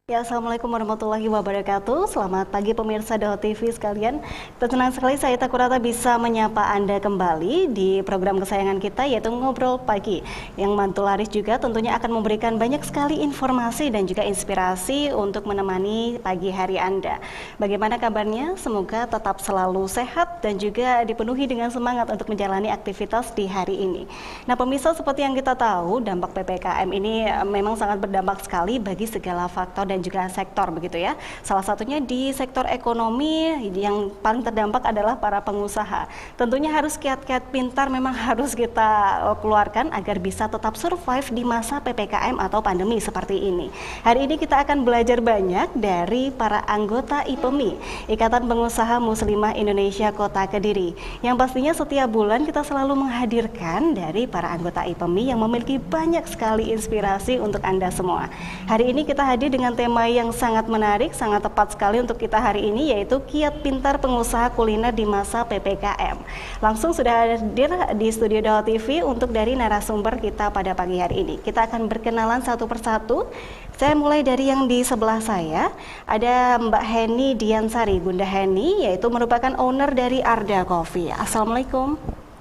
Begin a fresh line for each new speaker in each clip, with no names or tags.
Ya, Assalamualaikum warahmatullahi wabarakatuh. Selamat pagi pemirsa Dao TV sekalian. Senang sekali saya Takurata bisa menyapa Anda kembali di program kesayangan kita yaitu Ngobrol Pagi. Yang mantul laris juga tentunya akan memberikan banyak sekali informasi dan juga inspirasi untuk menemani pagi hari Anda. Bagaimana kabarnya? Semoga tetap selalu sehat dan juga dipenuhi dengan semangat untuk menjalani aktivitas di hari ini. Nah, pemirsa, seperti yang kita tahu, dampak PPKM ini memang sangat berdampak sekali bagi segala faktor dan juga sektor begitu ya. Salah satunya di sektor ekonomi yang paling terdampak adalah para pengusaha. Tentunya harus kiat-kiat pintar memang harus kita keluarkan agar bisa tetap survive di masa PPKM atau pandemi seperti ini. Hari ini kita akan belajar banyak dari para anggota IPMI, Ikatan Pengusaha Muslimah Indonesia Kota Kediri, yang pastinya setiap bulan kita selalu menghadirkan dari para anggota IPMI yang memiliki banyak sekali inspirasi untuk Anda semua. Hari ini kita hadir dengan tema yang sangat menarik, sangat tepat sekali untuk kita hari ini, yaitu kiat pintar pengusaha kuliner di masa PPKM. Langsung sudah hadir di studio Dao TV untuk dari narasumber kita pada pagi hari ini. Kita akan berkenalan satu persatu. Saya mulai dari yang di sebelah saya, ada Mbak Heni Diansari, Bunda Heni, yaitu merupakan owner dari Arda Coffee. Assalamualaikum.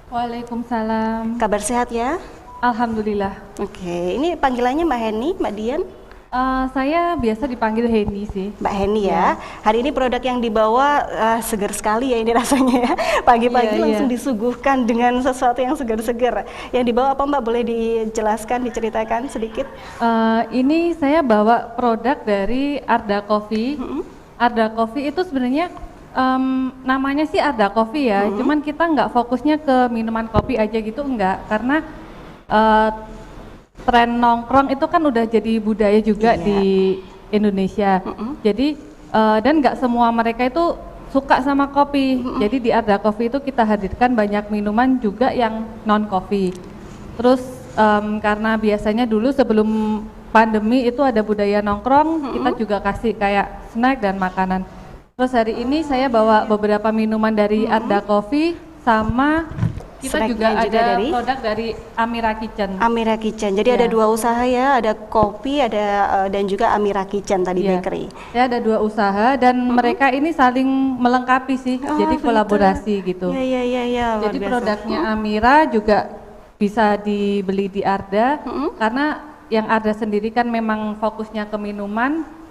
Waalaikumsalam.
Kabar sehat ya?
Alhamdulillah.
Oke, ini panggilannya Mbak Heni, Mbak Dian?
Saya biasa dipanggil Heni sih.
Mbak Heni ya. Hari ini produk yang dibawa segar sekali ya ini rasanya ya. Pagi-pagi langsung disuguhkan dengan sesuatu yang segar-segar. Yang dibawa apa Mbak? Boleh dijelaskan, diceritakan sedikit?
Ini saya bawa produk dari Arda Coffee. Arda Coffee itu sebenarnya namanya sih Arda Coffee ya. Cuman kita nggak fokusnya ke minuman kopi aja gitu, enggak. Karena tren nongkrong itu kan udah jadi budaya juga di Indonesia. Jadi dan nggak semua mereka itu suka sama kopi. Jadi di Arda Coffee itu kita hadirkan banyak minuman juga yang non kopi. Terus karena biasanya dulu sebelum pandemi itu ada budaya nongkrong, kita juga kasih kayak snack dan makanan. Terus hari ini saya bawa beberapa minuman dari Arda Coffee sama kita juga ada dari produk dari Amira Kitchen.
Amira Kitchen. Jadi ada dua usaha ya, ada kopi, ada dan juga Amira Kitchen tadi bakery.
Ya, ada dua usaha dan mereka ini saling melengkapi sih. Jadi kolaborasi gitu.
Iya.
Jadi produknya Amira juga bisa dibeli di Arda karena yang Arda sendiri kan memang fokusnya ke minuman.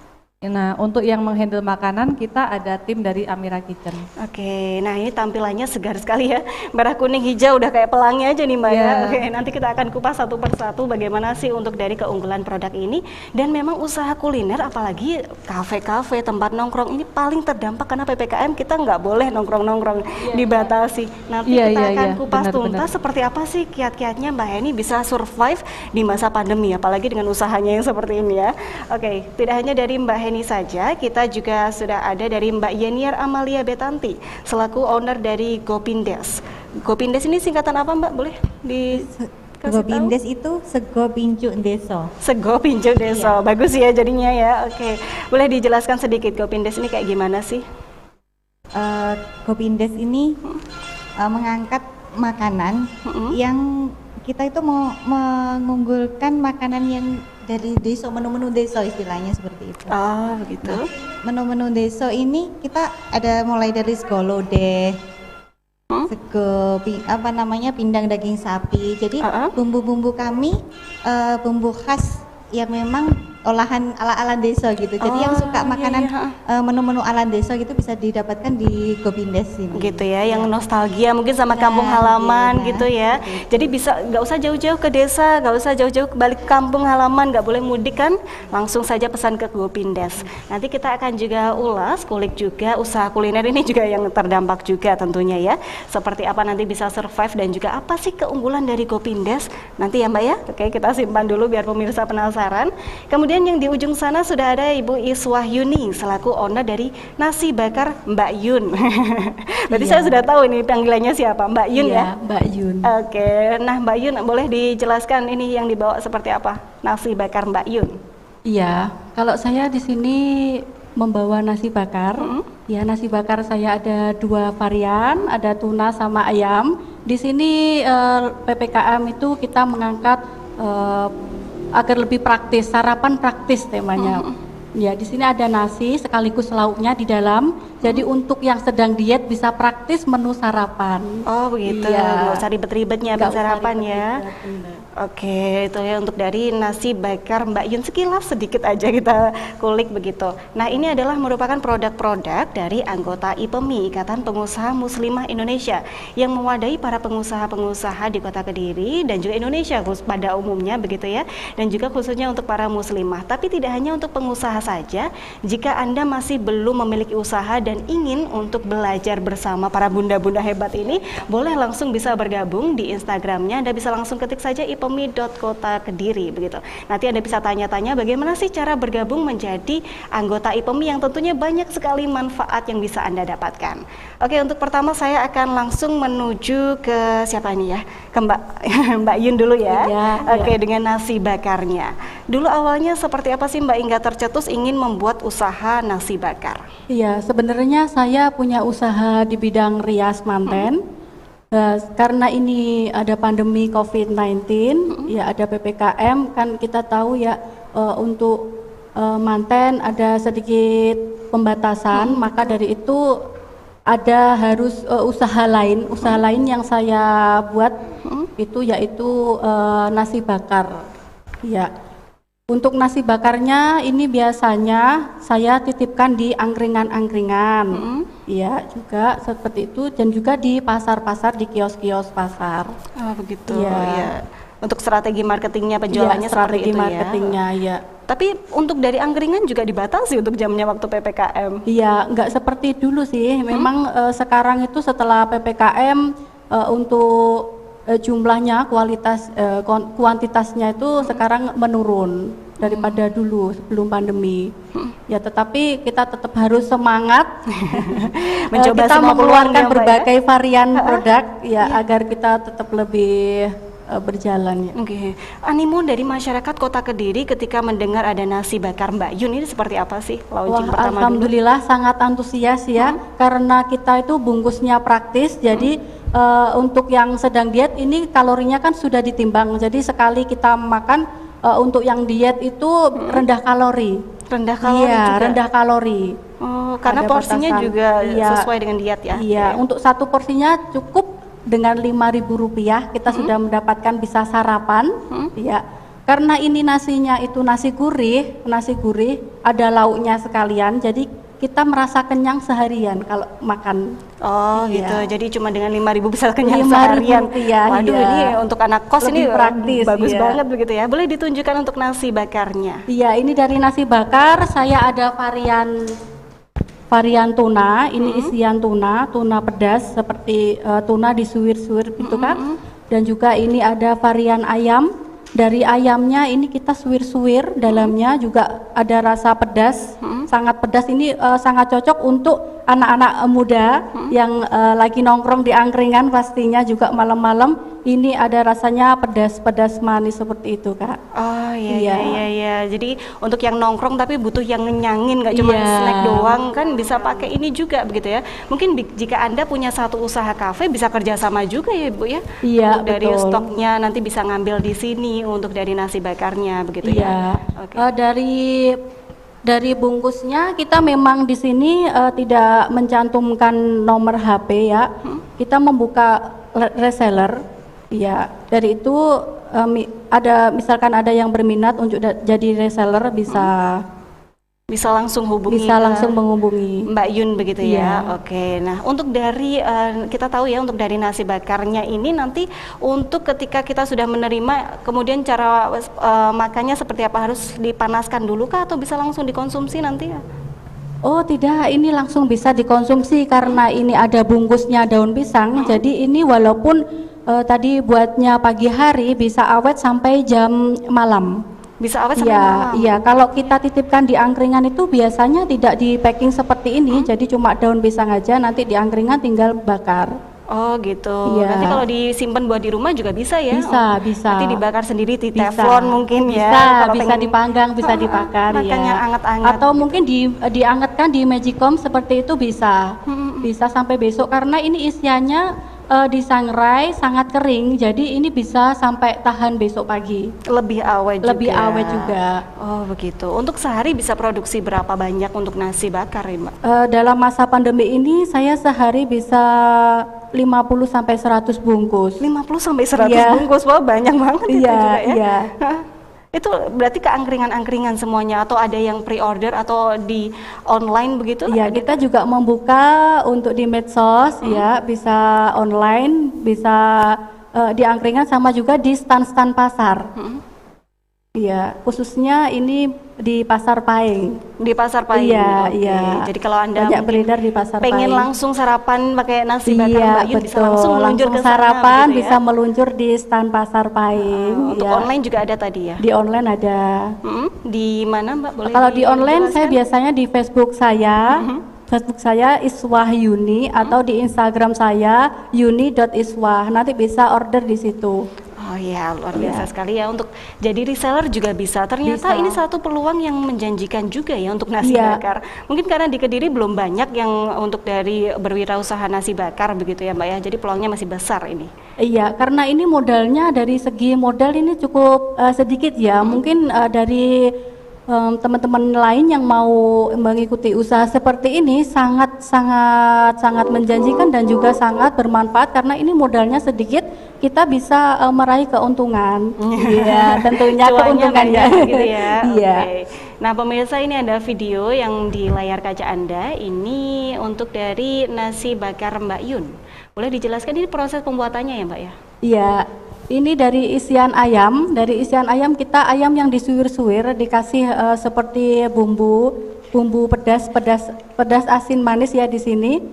Nah, untuk yang menghandle makanan kita ada tim dari Amira Kitchen.
Oke, nah ini tampilannya segar sekali ya, merah kuning hijau udah kayak pelangi aja nih Mbak ya. Oke, nanti kita akan kupas satu persatu bagaimana sih untuk dari keunggulan produk ini. Dan memang usaha kuliner apalagi kafe-kafe, tempat nongkrong ini paling terdampak karena PPKM kita nggak boleh nongkrong-nongkrong, dibatasi. Nanti kita akan kupas tuntas seperti apa sih kiat-kiatnya Mbak Heni bisa survive di masa pandemi, apalagi dengan usahanya yang seperti ini ya. Oke, tidak hanya dari Mbak Heni saja, kita juga sudah ada dari Mbak Yeniar Amalia Betanti selaku owner dari Gopindes. Gopindes ini singkatan apa Mbak? Boleh di
Gopindes itu Sego Pincu Deso.
Sego Pincu Deso. Bagus ya jadinya ya. Oke. Boleh dijelaskan sedikit Gopindes ini kayak gimana sih?
Gopindes ini mengangkat makanan yang kita itu mau mengunggulkan makanan yang dari deso, menu-menu deso istilahnya seperti itu.
Oh begitu.
Nah, menu-menu deso ini kita ada mulai dari sego lodeh, sego pindang daging sapi. Jadi bumbu-bumbu kami bumbu khas yang memang olahan ala-ala desa gitu. Jadi yang suka makanan menu-menu ala desa gitu bisa didapatkan di Gopindes ini.
Gitu ya, yang nostalgia mungkin sama kampung halaman gitu ya. Jadi bisa nggak usah jauh-jauh ke desa, nggak usah jauh-jauh balik ke kampung halaman, nggak boleh mudik kan, langsung saja pesan ke Gopindes. Nanti kita akan juga ulas, kulik juga usaha kuliner ini juga yang terdampak juga tentunya ya. Seperti apa nanti bisa survive dan juga apa sih keunggulan dari Gopindes nanti ya Mbak ya. Oke, kita simpan dulu biar pemirsa penasaran. Kemudian yang di ujung sana sudah ada Ibu Iswah Yuni selaku owner dari Nasi Bakar Mbak Yun. Berarti saya sudah tahu ini panggilannya siapa, Mbak Yun ya?
Mbak Yun.
Oke, nah Mbak Yun boleh dijelaskan ini yang dibawa seperti apa? Nasi Bakar Mbak Yun.
Iya, kalau saya di sini membawa nasi bakar. Ya, nasi bakar saya ada dua varian, ada tuna sama ayam. Di sini PPKM itu kita mengangkat agar lebih praktis, sarapan praktis temanya. Ya, di sini ada nasi sekaligus lauknya di dalam. Jadi untuk yang sedang diet bisa praktis menu sarapan.
Oh begitu,
Iya.
nggak usah ribet-ribet
Nggak usah
sarapan ya.
ribet-ribet,
Oke, itu ya untuk dari nasi bakar Mbak Yun, sekilas sedikit aja kita kulik begitu. Nah, ini adalah merupakan produk-produk dari anggota IPMI, Ikatan Pengusaha Muslimah Indonesia, yang mewadahi para pengusaha-pengusaha di Kota Kediri dan juga Indonesia pada umumnya begitu ya, dan juga khususnya untuk para muslimah. Tapi tidak hanya untuk pengusaha saja, jika Anda masih belum memiliki usaha dan ingin untuk belajar bersama para bunda-bunda hebat ini, boleh langsung bisa bergabung di Instagramnya. Anda bisa langsung ketik saja IPMI.Kota Kediri begitu. Nanti Anda bisa tanya-tanya bagaimana sih cara bergabung menjadi anggota IPMI yang tentunya banyak sekali manfaat yang bisa Anda dapatkan. Oke, untuk pertama saya akan langsung menuju ke siapa ini ya? Ke Mbak Mbak Yun dulu ya.
Iya,
Oke,
iya.
dengan nasi bakarnya. Dulu awalnya seperti apa sih Mbak hingga tercetus ingin membuat usaha nasi bakar?
Iya, sebenarnya saya punya usaha di bidang rias manten. Karena ini ada pandemi COVID-19, ya ada PPKM, kan kita tahu ya untuk manten ada sedikit pembatasan, maka dari itu ada harus usaha lain yang saya buat itu yaitu nasi bakar. Ya. Untuk nasi bakarnya ini biasanya saya titipkan di angkringan-angkringan, ya juga seperti itu, dan juga di pasar-pasar, di kios-kios pasar.
Oh begitu
Iya.
ya. Untuk strategi marketingnya, penjualannya
Iya,
seperti
strategi
itu
marketingnya,
ya.
ya.
Tapi untuk dari angkringan juga dibatasi untuk jamnya waktu PPKM.
Iya, nggak seperti dulu sih. Memang sekarang itu setelah PPKM untuk jumlahnya, kuantitasnya itu sekarang menurun daripada dulu sebelum pandemi. Ya, tetapi kita tetap harus semangat
Mencoba
kita
semua peluang
mengeluarkan
ya, Mbak,
berbagai varian produk ya agar kita tetap lebih berjalan ya.
Oke. Animo dari masyarakat Kota Kediri ketika mendengar ada nasi bakar Mbak Yun ini seperti apa sih launching
Wah,
pertama dulu?
alhamdulillah sangat antusias ya, karena kita itu bungkusnya praktis, jadi untuk yang sedang diet ini kalorinya kan sudah ditimbang, jadi sekali kita makan untuk yang diet itu rendah kalori.
Rendah kalori
Iya,
juga?
rendah kalori.
Oh, karena
Ada
porsinya
batasan.
juga
Iya.
sesuai dengan diet ya?
Iya, untuk satu porsinya cukup dengan Rp5.000 kita sudah mendapatkan bisa sarapan. Ya, karena ini nasinya itu nasi gurih, ada lauknya sekalian, jadi kita merasa kenyang seharian kalau makan.
Oh
Iya.
gitu, jadi cuma dengan 5.000 bisa kenyang
Rp5.000,
seharian. Waduh,
iya.
ini untuk anak kos ini
Lebih praktis,
bagus
iya.
banget begitu ya. Boleh ditunjukkan untuk nasi bakarnya?
Iya, ini dari nasi bakar saya ada varian tuna, ini isian tuna pedas seperti tuna disuir-suir gitu kan. Dan juga ini ada varian ayam. Dari ayamnya ini kita suwir-suwir, dalamnya juga ada rasa pedas, sangat pedas. Ini sangat cocok untuk anak-anak muda yang lagi nongkrong di angkringan, pastinya juga malam-malam. Ini ada rasanya pedas-pedas manis seperti itu, Kak.
Oh iya,
Iya.
iya. Jadi untuk yang nongkrong tapi butuh yang ngenyangin, nggak cuma
Iya.
snack doang kan, bisa pakai ini juga begitu ya. Mungkin jika Anda punya satu usaha kafe bisa kerjasama juga ya Ibu ya.
Iya,
Untuk dari
betul.
stoknya nanti bisa ngambil di sini untuk dari nasi bakarnya begitu ya.
Iya.
Oke.
Dari bungkusnya kita memang di sini tidak mencantumkan nomor HP ya. Kita membuka reseller. Ya, dari itu misalkan ada yang berminat untuk jadi reseller
Bisa langsung hubungi
bisa
ke
langsung menghubungi.
Mbak Yun begitu ya.
Iya.
Oke. Nah, untuk dari kita tahu ya untuk dari nasi bakarnya ini nanti untuk ketika kita sudah menerima kemudian cara makannya seperti apa, harus dipanaskan dulu kah atau bisa langsung dikonsumsi nanti ya?
Oh tidak, ini langsung bisa dikonsumsi karena ini ada bungkusnya daun pisang. Jadi ini walaupun tadi buatnya pagi hari bisa awet sampai jam malam.
Bisa awet sampai
Iya,
malam.
iya. Kalau kita titipkan di angkringan itu biasanya tidak di packing seperti ini, jadi cuma daun pisang aja. Nanti di angkringan tinggal bakar.
Oh gitu.
Iya.
Nanti kalau disimpan buat di rumah juga bisa ya?
Bisa,
Oh,
bisa.
Nanti dibakar sendiri di
Bisa.
teflon mungkin ya.
Bisa,
kalau
bisa
pengen
dipanggang, bisa dibakar
makan
ya.
yang anget-anget.
Atau mungkin diangetkan di Magicom seperti itu bisa. Bisa sampai besok karena ini isiannya disangrai sangat kering, jadi ini bisa sampai tahan besok pagi.
Lebih awet juga.
Lebih awet juga.
Oh begitu. Untuk sehari bisa produksi berapa banyak untuk nasi bakar ya Mbak?
Dalam masa pandemi ini saya sehari bisa 50 sampai 100 bungkus.
50 sampai 100 bungkus, wah banyak banget itu juga ya.
Iya.
Itu berarti keangkringan-angkringan semuanya atau ada yang pre-order atau di online begitu?
Iya, kita juga membuka untuk di medsos ya, bisa online, bisa di angkringan sama juga di stand-stand pasar. Iya, khususnya ini di Pasar Paing.
Di Pasar Paing.
Iya,
Oke.
iya.
Jadi kalau Anda
banyak beredar di Pasar
pengen
Paing.
langsung sarapan pakai nasi bakar Mbak Yun, bisa langsung meluncur ke sana
sarapan
begitu ya?
bisa meluncur di stand Pasar Paing.
Untuk
ya.
online juga ada tadi ya?
Di online ada.
Di mana Mbak? Boleh
Kalau di online saya
dijelaskan?
biasanya di Facebook saya. Facebook saya Iswah Yuni atau di Instagram saya yuni.iswah. Nanti bisa order di situ.
Oh iya, luar biasa sekali ya, untuk jadi reseller juga bisa. Ternyata
Bisa.
ini satu peluang yang menjanjikan juga ya untuk nasi
Iya.
bakar. Mungkin karena di Kediri belum banyak yang untuk dari berwirausaha nasi bakar begitu ya Mbak ya. Jadi peluangnya masih besar ini.
Iya, karena ini modalnya dari segi modal ini cukup sedikit ya. Mungkin dari teman-teman lain yang mau mengikuti usaha seperti ini sangat menjanjikan dan juga sangat bermanfaat karena ini modalnya sedikit, kita bisa meraih keuntungan. Iya, tentunya
Cuannya
keuntungan ya.
banyak gitu ya.
Iya.
Oke. Nah pemirsa, ini ada video yang di layar kaca Anda. Ini untuk dari nasi bakar Mbak Yun. Boleh dijelaskan ini proses pembuatannya ya Mbak ya?
Iya, ini dari isian ayam. Dari isian ayam kita ayam yang disuir-suir dikasih seperti bumbu pedas asin manis ya di sini.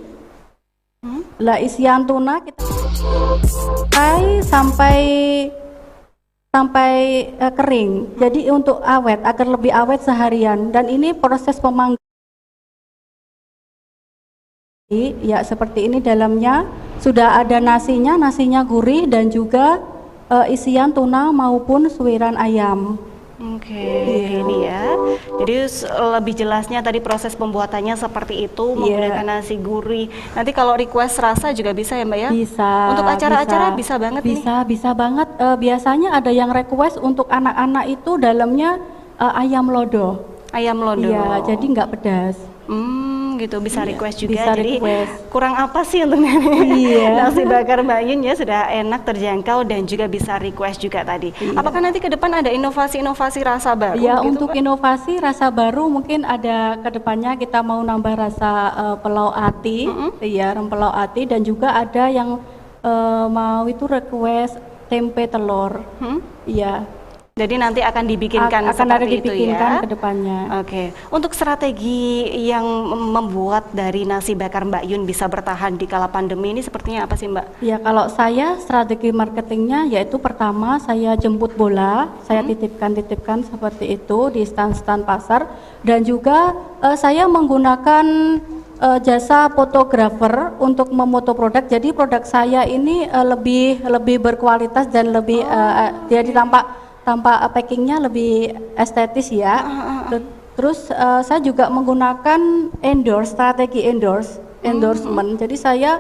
Lah isian tuna kita sampai kering. Jadi untuk awet agar lebih awet seharian. Dan ini proses pemanggangan ya seperti ini, dalamnya sudah ada nasinya gurih dan juga isian tuna maupun suiran ayam.
Oke, ini ya. Jadi lebih jelasnya tadi proses pembuatannya seperti itu, menggunakan nasi gurih. Nanti kalau request rasa juga bisa ya Mbak ya?
Bisa.
Untuk acara-acara bisa banget nih?
Bisa banget. Biasanya ada yang request untuk anak-anak itu dalamnya ayam lodo.
Ayam lodo.
Iya, jadi nggak pedas.
Gitu bisa request juga.
Bisa
Jadi
request.
kurang apa sih untuk nasi bakar Mbak Yun ya, sudah enak, terjangkau dan juga bisa request juga tadi. Apakah nanti ke depan ada inovasi-inovasi rasa baru?
Ya,
gitu,
untuk
Mbak?
inovasi rasa baru mungkin ada ke depannya kita mau nambah rasa pelau ati, ya rempeyek ati, dan juga ada yang mau itu request tempe telur. Iya.
Jadi nanti akan dibikinkan
Akan ada
seperti itu
dibikinkan
ya?
ke depannya.
Oke. Untuk strategi yang membuat dari nasi bakar Mbak Yun bisa bertahan di kala pandemi ini sepertinya apa sih Mbak?
Ya, kalau saya strategi marketingnya yaitu pertama saya jemput bola, saya titipkan seperti itu di stand-stand pasar, dan juga saya menggunakan jasa fotografer untuk memoto produk. Jadi produk saya ini lebih berkualitas dan lebih jadi tampak packingnya lebih estetis ya. Terus saya juga menggunakan strategi endorsement. Jadi saya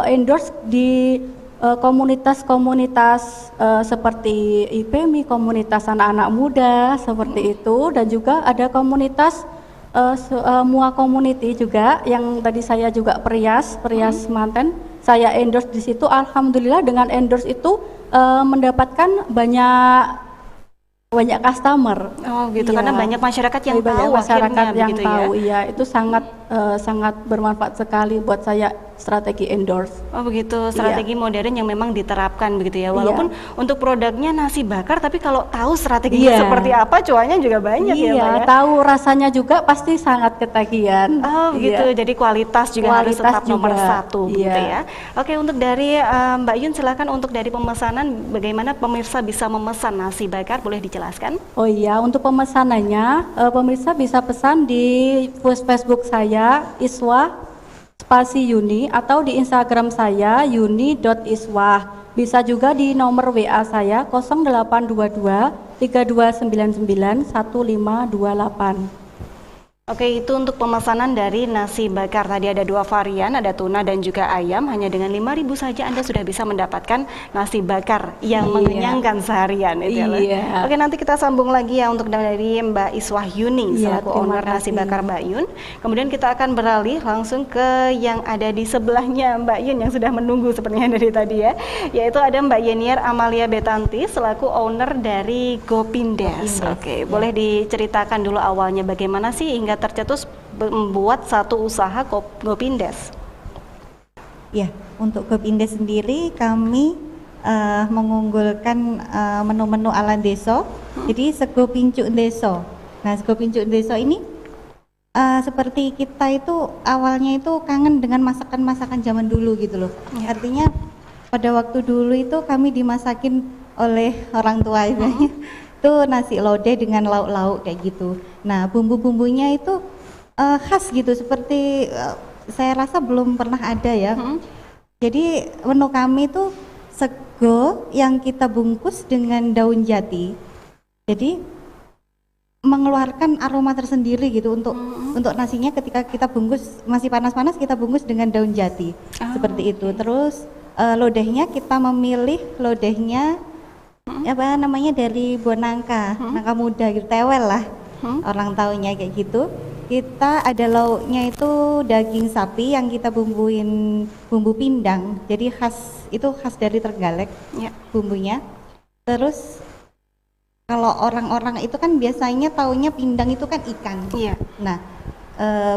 endorse di komunitas-komunitas seperti IPMI, komunitas anak-anak muda seperti itu, dan juga ada komunitas Mua Community juga yang tadi saya juga perias manten. Saya endorse di situ. Alhamdulillah dengan endorse itu mendapatkan banyak customer.
Oh gitu,
Iya.
karena banyak masyarakat yang
Banyak
tahu
masyarakat
akhirnya
yang
begitu
tahu.
ya.
Iya, itu sangat bermanfaat sekali buat saya strategi endorse.
Oh begitu, strategi modern yang memang diterapkan begitu ya.
Iya.
Walaupun untuk produknya nasi bakar, tapi kalau tahu strateginya
Iya.
seperti apa, cuannya juga banyak ya Mbak ya.
Tahu rasanya juga pasti sangat ketagihan.
Oh begitu,
Iya.
jadi kualitas juga harus
Kualitas
tetap nomor
juga.
satu gitu
Iya.
ya. Oke, untuk dari Mbak Yun silakan untuk dari pemesanan, bagaimana pemirsa bisa memesan nasi bakar, boleh dijelaskan?
Oh iya, untuk pemesanannya, pemirsa bisa pesan di Facebook saya, Iswah spasi Yuni, atau di Instagram saya, yuni.iswah. Bisa juga di nomor WA saya, 0822 3299 1528.
Oke, itu untuk pemesanan dari nasi bakar. Tadi ada 2 varian, ada tuna dan juga ayam. Hanya dengan 5.000 saja Anda sudah bisa mendapatkan nasi bakar yang mengenyangkan seharian. Oke, nanti kita sambung lagi ya untuk dari Mbak Iswah Yuni selaku owner nasi bakar Mbak Yun. Kemudian kita akan beralih langsung ke yang ada di sebelahnya Mbak Yun yang sudah menunggu sepertinya dari tadi ya. Yaitu ada Mbak Yeniar Amalia Betanti selaku owner dari Gopindes. Oke, boleh diceritakan dulu awalnya bagaimana sih hingga tercetus membuat satu usaha Gopindes?
Ya, untuk Gopindes sendiri kami mengunggulkan menu-menu ala deso. Jadi sego pincuk deso. Nah, sego pincuk deso ini seperti kita itu awalnya itu kangen dengan masakan-masakan zaman dulu gitu loh. Artinya pada waktu dulu itu kami dimasakin oleh orang tua itu nasi lodeh dengan lauk-lauk kayak gitu. Nah, bumbu-bumbunya itu khas gitu, seperti saya rasa belum pernah ada ya. Jadi menu kami itu sego yang kita bungkus dengan daun jati. Jadi mengeluarkan aroma tersendiri gitu untuk nasinya ketika kita bungkus masih panas-panas kita bungkus dengan daun jati. Seperti itu. Terus lodehnya kita memilih lodehnya apa namanya dari buah nangka muda gitu, tewel lah orang taunya kayak gitu. Kita ada lauknya itu daging sapi yang kita bumbuin bumbu pindang, jadi khas dari Trenggalek bumbunya. Terus kalau orang-orang itu kan biasanya taunya pindang itu kan ikan. Nah,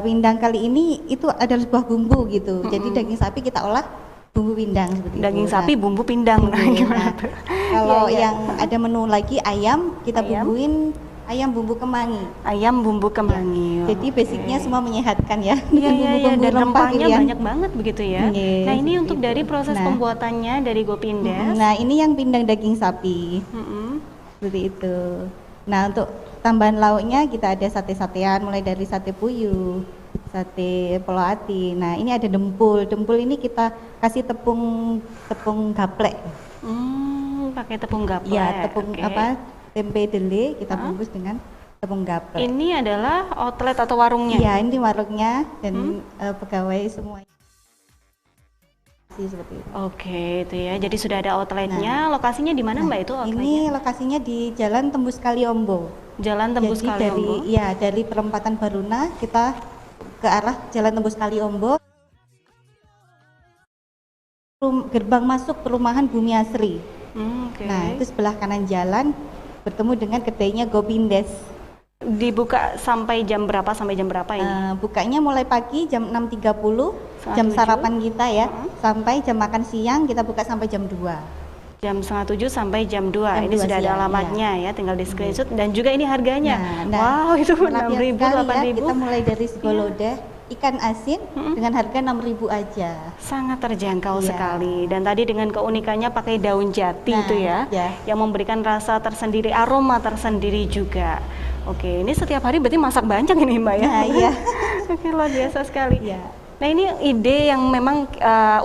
pindang kali ini itu adalah sebuah bumbu gitu. Jadi daging sapi kita olah bumbu pindang seperti
daging
itu.
sapi bumbu pindang. Gimana tuh?
Kalau yang ada menu lagi ayam kita bumbuin ayam bumbu kemangi.
Ayam bumbu kemangi.
Jadi basicnya semua menyehatkan ya.
Iya, dan rempahnya banyak banget begitu ya. Nah, ini untuk
itu.
dari proses pembuatannya dari Gopindes.
Nah, ini yang pindang daging sapi. Seperti itu. Nah, untuk tambahan lauknya kita ada sate-satean mulai dari sate puyuh, sate polo ati. Nah, ini ada dempul. Dempul ini kita kasih tepung gaplek.
Pakai tepung gaplek.
Ya, tepung tempe dele kita bungkus dengan tepung gaplek.
Ini adalah outlet atau warungnya?
Iya, ini warungnya dan pegawai semuanya. Seperti itu.
Oke, itu ya. Jadi sudah ada outletnya. Lokasinya di mana Mbak itu outletnya?
Ini lokasinya di Jalan Tembus Kaliombo.
Jalan Tembus Kaliombo.
Dari perempatan Baruna kita ke arah Jalan Tembus Kaliombo. Gerbang masuk perumahan Bumi Asri. Nah, itu sebelah kanan jalan bertemu dengan kedainya Gopindes.
Dibuka sampai jam berapa ini?
Bukanya mulai pagi jam 6.30, jam sarapan kita ya, sampai jam makan siang kita buka sampai jam 2.
Jam 6.30 sampai jam 2. Ini sudah ada alamatnya ya, tinggal di screenshot dan juga ini harganya. Wow, itu 6.000, 8.000.
Kita mulai dari sego lodeh ikan asin dengan harga 6.000 aja.
Sangat terjangkau sekali. Dan tadi dengan keunikannya pakai daun jati itu ya, yang memberikan rasa tersendiri, aroma tersendiri juga. Oke, ini setiap hari berarti masak banyak ini Mbak ya?
Nah, iya.
Oke, luar biasa sekali. Nah, ini ide yang memang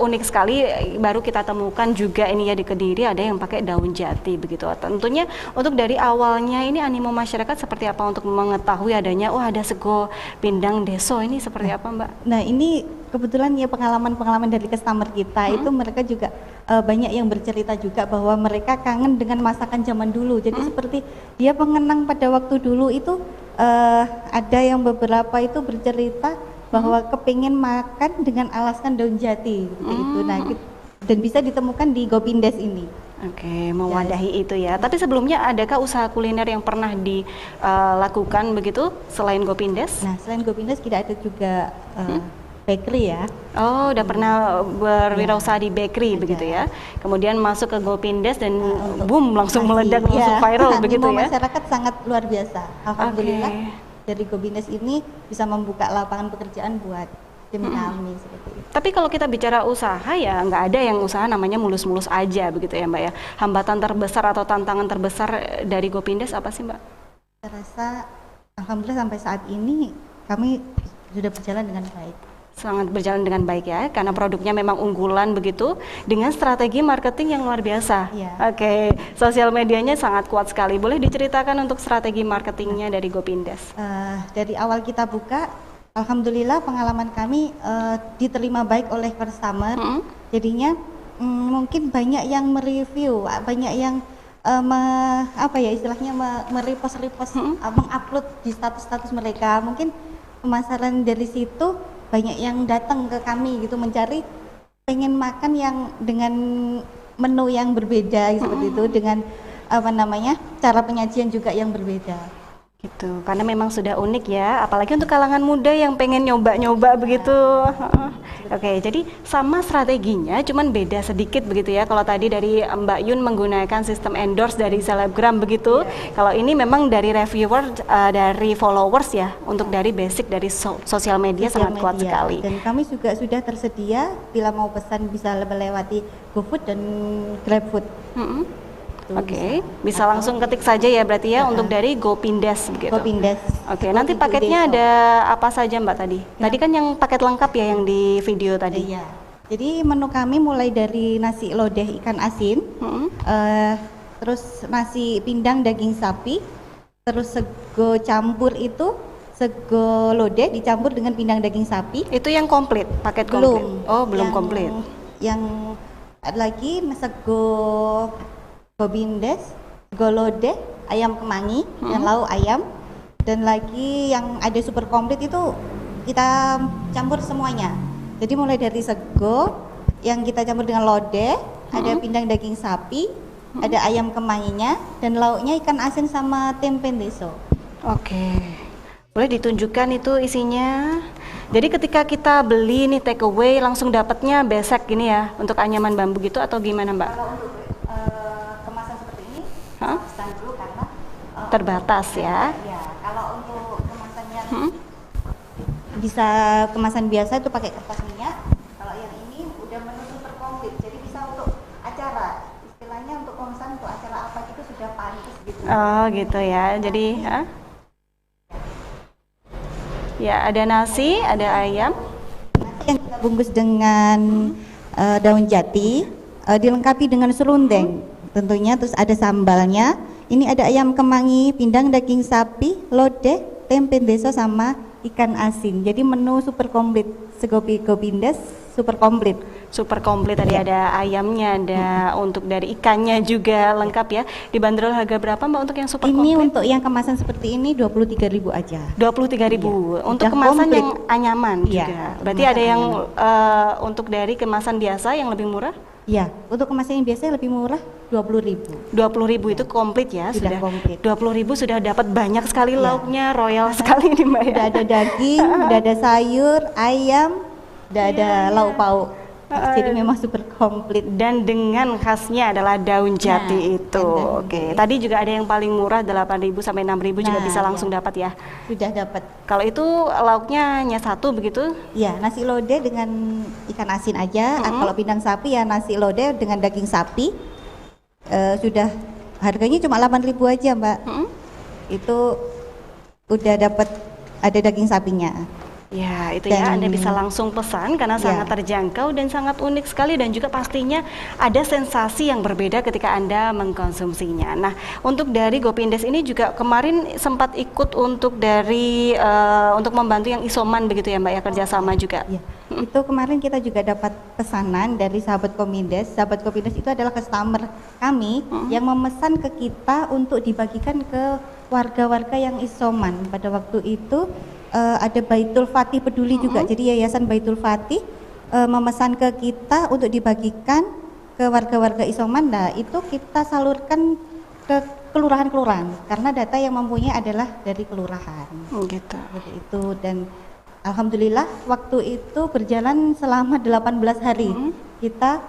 unik sekali, baru kita temukan juga ini ya di Kediri ada yang pakai daun jati begitu. Tentunya untuk dari awalnya ini animo masyarakat seperti apa untuk mengetahui adanya ada sego pindang deso ini seperti apa Mbak?
Nah, ini kebetulan ya pengalaman-pengalaman dari customer kita itu mereka juga banyak yang bercerita juga bahwa mereka kangen dengan masakan zaman dulu. Jadi seperti dia pengenang pada waktu dulu itu ada yang beberapa itu bercerita bahwa kepingin makan dengan alaskan daun jati itu. Nah, dan bisa ditemukan di Gopindes ini.
Oke, mewadahi itu ya. Tapi sebelumnya adakah usaha kuliner yang pernah dilakukan begitu selain Gopindes?
Nah, selain Gopindes kita ada juga bakery ya.
Oh, udah pernah berwirausaha di bakery begitu ya. Kemudian masuk ke Gopindes dan boom langsung meledak, langsung viral begitu ya.
Masyarakat sangat luar biasa. Alhamdulillah dari Gopindes ini bisa membuka lapangan pekerjaan buat tim kami seperti itu.
Tapi kalau kita bicara usaha ya nggak ada yang usaha namanya mulus-mulus aja begitu ya Mbak ya. Hambatan terbesar atau tantangan terbesar dari Gopindes apa sih Mbak?
Saya rasa alhamdulillah sampai saat ini kami sudah berjalan dengan baik.
Sangat berjalan dengan baik ya, karena produknya memang unggulan begitu, dengan strategi marketing yang luar biasa. Oke, sosial medianya sangat kuat sekali. Boleh diceritakan untuk strategi marketingnya dari Gopindes?
Dari awal kita buka, alhamdulillah pengalaman kami diterima baik oleh customer. Jadinya mungkin banyak yang mereview, banyak yang merepost, mengupload di status-status mereka. Mungkin pemasaran dari situ banyak yang datang ke kami gitu, mencari pengen makan yang dengan menu yang berbeda seperti itu, dengan cara penyajian juga yang berbeda
gitu, karena memang sudah unik ya, apalagi untuk kalangan muda yang pengen nyoba-nyoba begitu. Oke, jadi sama strateginya, cuman beda sedikit begitu ya. Kalau tadi dari Mbak Yun menggunakan sistem endorse dari selebgram begitu, kalau ini memang dari reviewer, dari followers ya, untuk dari basic dari sosial media sangat kuat sekali.
Dan kami juga sudah tersedia bila mau pesan bisa melewati GoFood dan GrabFood.
Oke, bisa langsung ketik saja ya berarti ya untuk dari Gopindes begitu.
Gopindes.
Oke, nanti paketnya ada apa saja Mbak tadi? Tadi kan yang paket lengkap ya yang di video tadi.
Iya. Jadi menu kami mulai dari nasi lodeh ikan asin, terus nasi pindang daging sapi, terus sego campur itu sego lodeh dicampur dengan pindang daging sapi.
Itu yang komplit, paket komplit. Oh, belum komplit.
Yang lagi sego Gopindes, sego lodeh, ayam kemangi, dan lauk ayam, dan lagi yang ada super komplit itu kita campur semuanya. Jadi mulai dari sego yang kita campur dengan lodeh, ada pindang daging sapi, ada ayam kemanginya, dan lauknya ikan asin sama tempe deso.
Oke, boleh ditunjukkan itu isinya. Jadi ketika kita beli nih take away langsung dapatnya besek gini ya untuk anyaman bambu gitu atau gimana Mbak?
Kalau untuk kemasan seperti ini pesan dulu karena
terbatas ya.
Ya, kalau untuk kemasan yang bisa kemasan biasa itu pakai kertas minyak. Kalau yang ini udah menu super komplit, jadi bisa untuk acara. Istilahnya untuk kemasan untuk acara apa gitu sudah pantas gitu.
Oh gitu ya. Jadi ya ada nasi, ada ayam.
Nasi yang kita bungkus dengan daun jati, dilengkapi dengan serundeng tentunya, terus ada sambalnya. Ini ada ayam kemangi, pindang daging sapi, lodeh, tempe deso sama ikan asin. Jadi menu super komplit, sego Gopindes super komplit.
Super komplit tadi ada ayamnya, ada untuk dari ikannya juga lengkap ya. Dibanderol harga berapa Mbak untuk yang super komplit?
Ini untuk yang kemasan seperti ini 23.000 aja.
23.000 untuk
Udah
kemasan
komplit.
yang anyaman
Iya,
juga. Berarti ada yang untuk dari kemasan biasa yang lebih murah?
Ya, untuk kemasan yang biasa lebih murah 20.000.
20.000 itu komplit ya,
Sudah komplit.
20.000 sudah dapat banyak sekali lauknya, royal sekali nih Mbak ya.
Udah ada daging, udah ada sayur, ayam, udah ada lauk pauk. Jadi memang super komplit.
Dan dengan khasnya adalah daun jati itu.
daun
Oke, tadi juga ada yang paling murah 8.000 sampai 6.000 juga bisa langsung dapat ya.
Sudah dapat.
Kalau itu lauknya hanya satu begitu?
Ya, nasi lodeh dengan ikan asin aja. Kalau pindang sapi ya nasi lodeh dengan daging sapi. Sudah harganya cuma 8.000 aja, Mbak. Itu udah dapat ada daging sapinya.
Ya, itu ya Anda bisa langsung pesan karena sangat terjangkau dan sangat unik sekali, dan juga pastinya ada sensasi yang berbeda ketika Anda mengkonsumsinya. Nah, untuk dari Gopindes ini juga kemarin sempat ikut untuk dari untuk membantu yang isoman begitu ya Mbak ya, kerjasama juga.
Ya, itu kemarin kita juga dapat pesanan dari sahabat Gopindes. Sahabat Gopindes itu adalah customer kami yang memesan ke kita untuk dibagikan ke warga-warga yang isoman. Pada waktu itu ada Baitul Fatih Peduli juga, jadi Yayasan Baitul Fatih memesan ke kita untuk dibagikan ke warga-warga isoman. Nah, itu kita salurkan ke kelurahan-kelurahan karena data yang mempunyai adalah dari kelurahan.
Gitu.
Seperti itu, dan alhamdulillah waktu itu berjalan selama 18 hari. Kita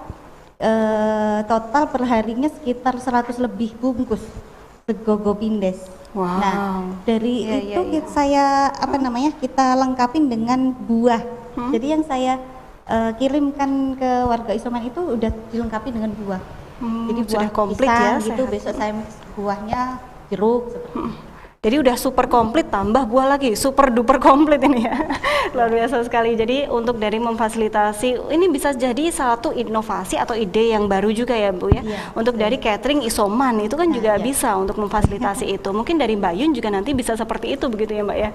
total perharinya sekitar 100 lebih bungkus sego Gopindes.
Wow.
Nah, dari itu saya kita lengkapin dengan buah. Jadi yang saya kirimkan ke warga isoman itu udah dilengkapi dengan buah. Jadi buah
sudah komplit
pisang
ya,
gitu.
sehat.
Besok saya mix buahnya jeruk seperti itu.
Jadi udah super komplit, tambah buah lagi, super duper komplit ini ya. Luar biasa sekali. Jadi untuk dari memfasilitasi, ini bisa jadi satu inovasi atau ide yang baru juga ya Bu ya. Untuk dari catering isoman itu kan juga bisa untuk memfasilitasi itu. Mungkin dari Mbak Yun juga nanti bisa seperti itu begitu ya Mbak ya.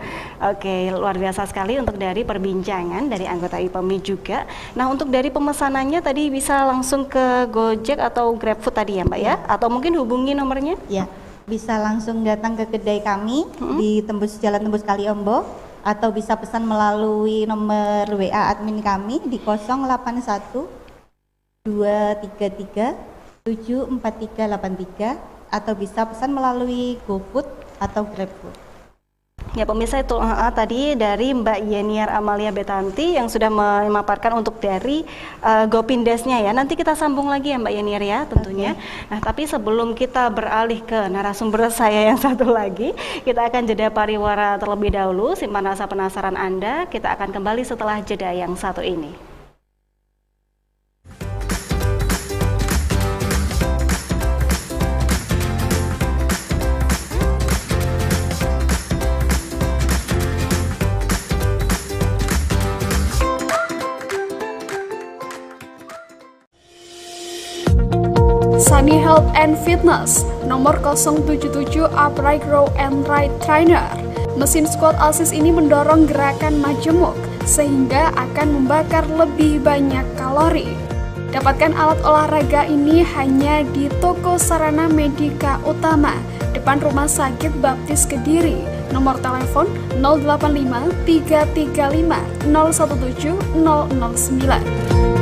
Oke, luar biasa sekali untuk dari perbincangan dari anggota IPEMI juga. Nah, untuk dari pemesanannya tadi bisa langsung ke Gojek atau GrabFood tadi ya Mbak ya? Atau mungkin hubungi nomornya?
Ya, bisa langsung datang ke kedai kami di Jalan Tembus Kaliombo, atau bisa pesan melalui nomor WA admin kami di 081 233 74383, atau bisa pesan melalui GoFood atau GrabFood.
Ya pemirsa, itu tadi dari Mbak Yeniar Amalia Betanti yang sudah memaparkan untuk dari GoPindasnya ya. Nanti kita sambung lagi ya Mbak Yeniar ya tentunya. Nah tapi sebelum kita beralih ke narasumber saya yang satu lagi, kita akan jeda pariwara terlebih dahulu. Simpan rasa penasaran Anda, kita akan kembali setelah jeda yang satu ini.
Sunny Health and Fitness, nomor 077 Upright Row and Ride Trainer. Mesin squat ASIS ini mendorong gerakan majemuk sehingga akan membakar lebih banyak kalori. Dapatkan alat olahraga ini hanya di toko Sarana Medika Utama, depan Rumah Sakit Baptis Kediri. Nomor telepon 085 335 017 009.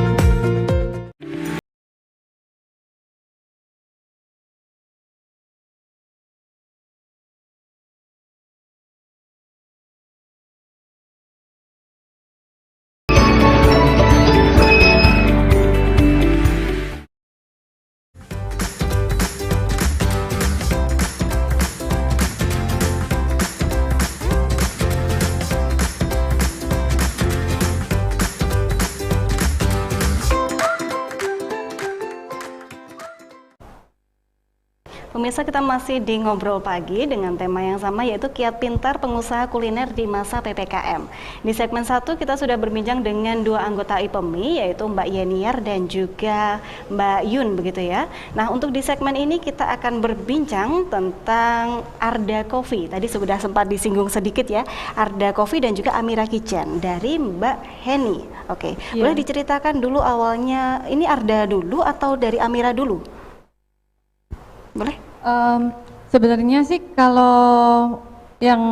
Pemirsa, kita masih di Ngobrol Pagi dengan tema yang sama, yaitu kiat pintar pengusaha kuliner di masa PPKM. Di segmen 1 kita sudah berbincang dengan dua anggota IPEMI, yaitu Mbak Yeniar dan juga Mbak Yun begitu ya. Nah, untuk di segmen ini kita akan berbincang tentang Arda Coffee. Tadi sudah sempat disinggung sedikit ya, Arda Coffee dan juga Amira Kitchen dari Mbak Heni. Oke, boleh diceritakan dulu awalnya ini Arda dulu atau dari Amira dulu? Boleh?
Sebenarnya sih kalau yang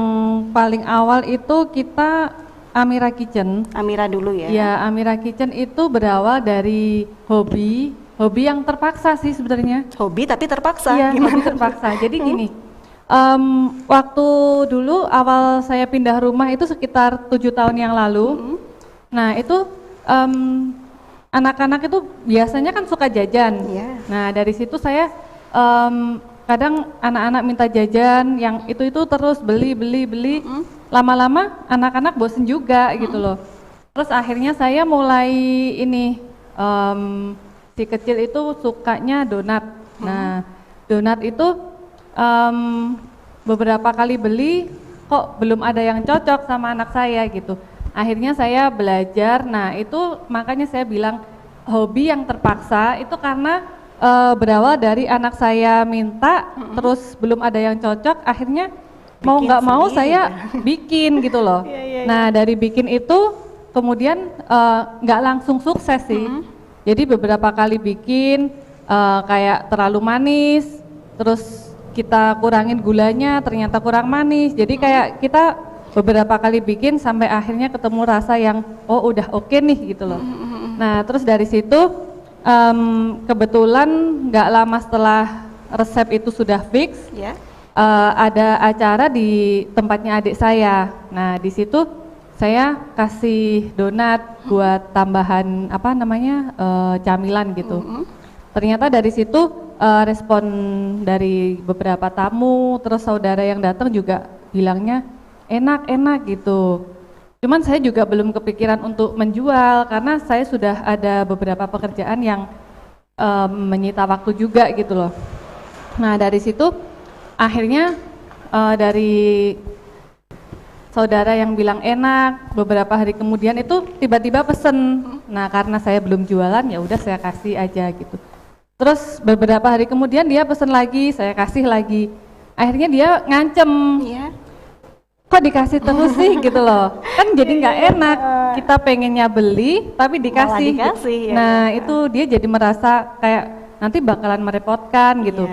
paling awal itu kita Amira Kitchen.
Amira dulu ya?
Ya, Amira Kitchen itu berawal dari hobi yang terpaksa sih sebenarnya.
Hobi tapi terpaksa?
Iya,
gimana?
hobi terpaksa. Jadi gini, waktu dulu awal saya pindah rumah itu sekitar 7 tahun yang lalu. Nah itu anak-anak itu biasanya kan suka jajan. Nah dari situ saya kadang anak-anak minta jajan yang itu terus beli. Lama-lama anak-anak bosen juga gitu loh. Terus akhirnya saya mulai ini si kecil itu sukanya donat. Nah donat itu beberapa kali beli kok belum ada yang cocok sama anak saya gitu. Akhirnya saya belajar. Nah itu makanya saya bilang hobi yang terpaksa itu karena berawal dari anak saya minta, terus belum ada yang cocok, akhirnya mau nggak mau saya bikin gitu loh. Nah dari bikin itu kemudian nggak langsung sukses sih. Jadi beberapa kali bikin kayak terlalu manis, terus kita kurangin gulanya, ternyata kurang manis. Jadi kayak kita beberapa kali bikin sampai akhirnya ketemu rasa yang oh udah oke nih gitu loh. Nah terus dari situ kebetulan nggak lama setelah resep itu sudah fix, ada acara di tempatnya adik saya. Nah di situ saya kasih donat buat tambahan apa namanya camilan gitu. Ternyata dari situ respon dari beberapa tamu, terus saudara yang datang juga bilangnya enak gitu. Cuman saya juga belum kepikiran untuk menjual karena saya sudah ada beberapa pekerjaan yang menyita waktu juga gitu loh. Nah dari situ akhirnya dari saudara yang bilang enak, beberapa hari kemudian itu tiba-tiba pesen. Nah karena saya belum jualan, ya udah saya kasih aja gitu. Terus beberapa hari kemudian dia pesen lagi, saya kasih lagi. Akhirnya dia ngancem, kok dikasih terus sih gitu loh. Kan jadi nggak enak, kita pengennya beli tapi dikasih. Nah itu dia jadi merasa kayak nanti bakalan merepotkan gitu.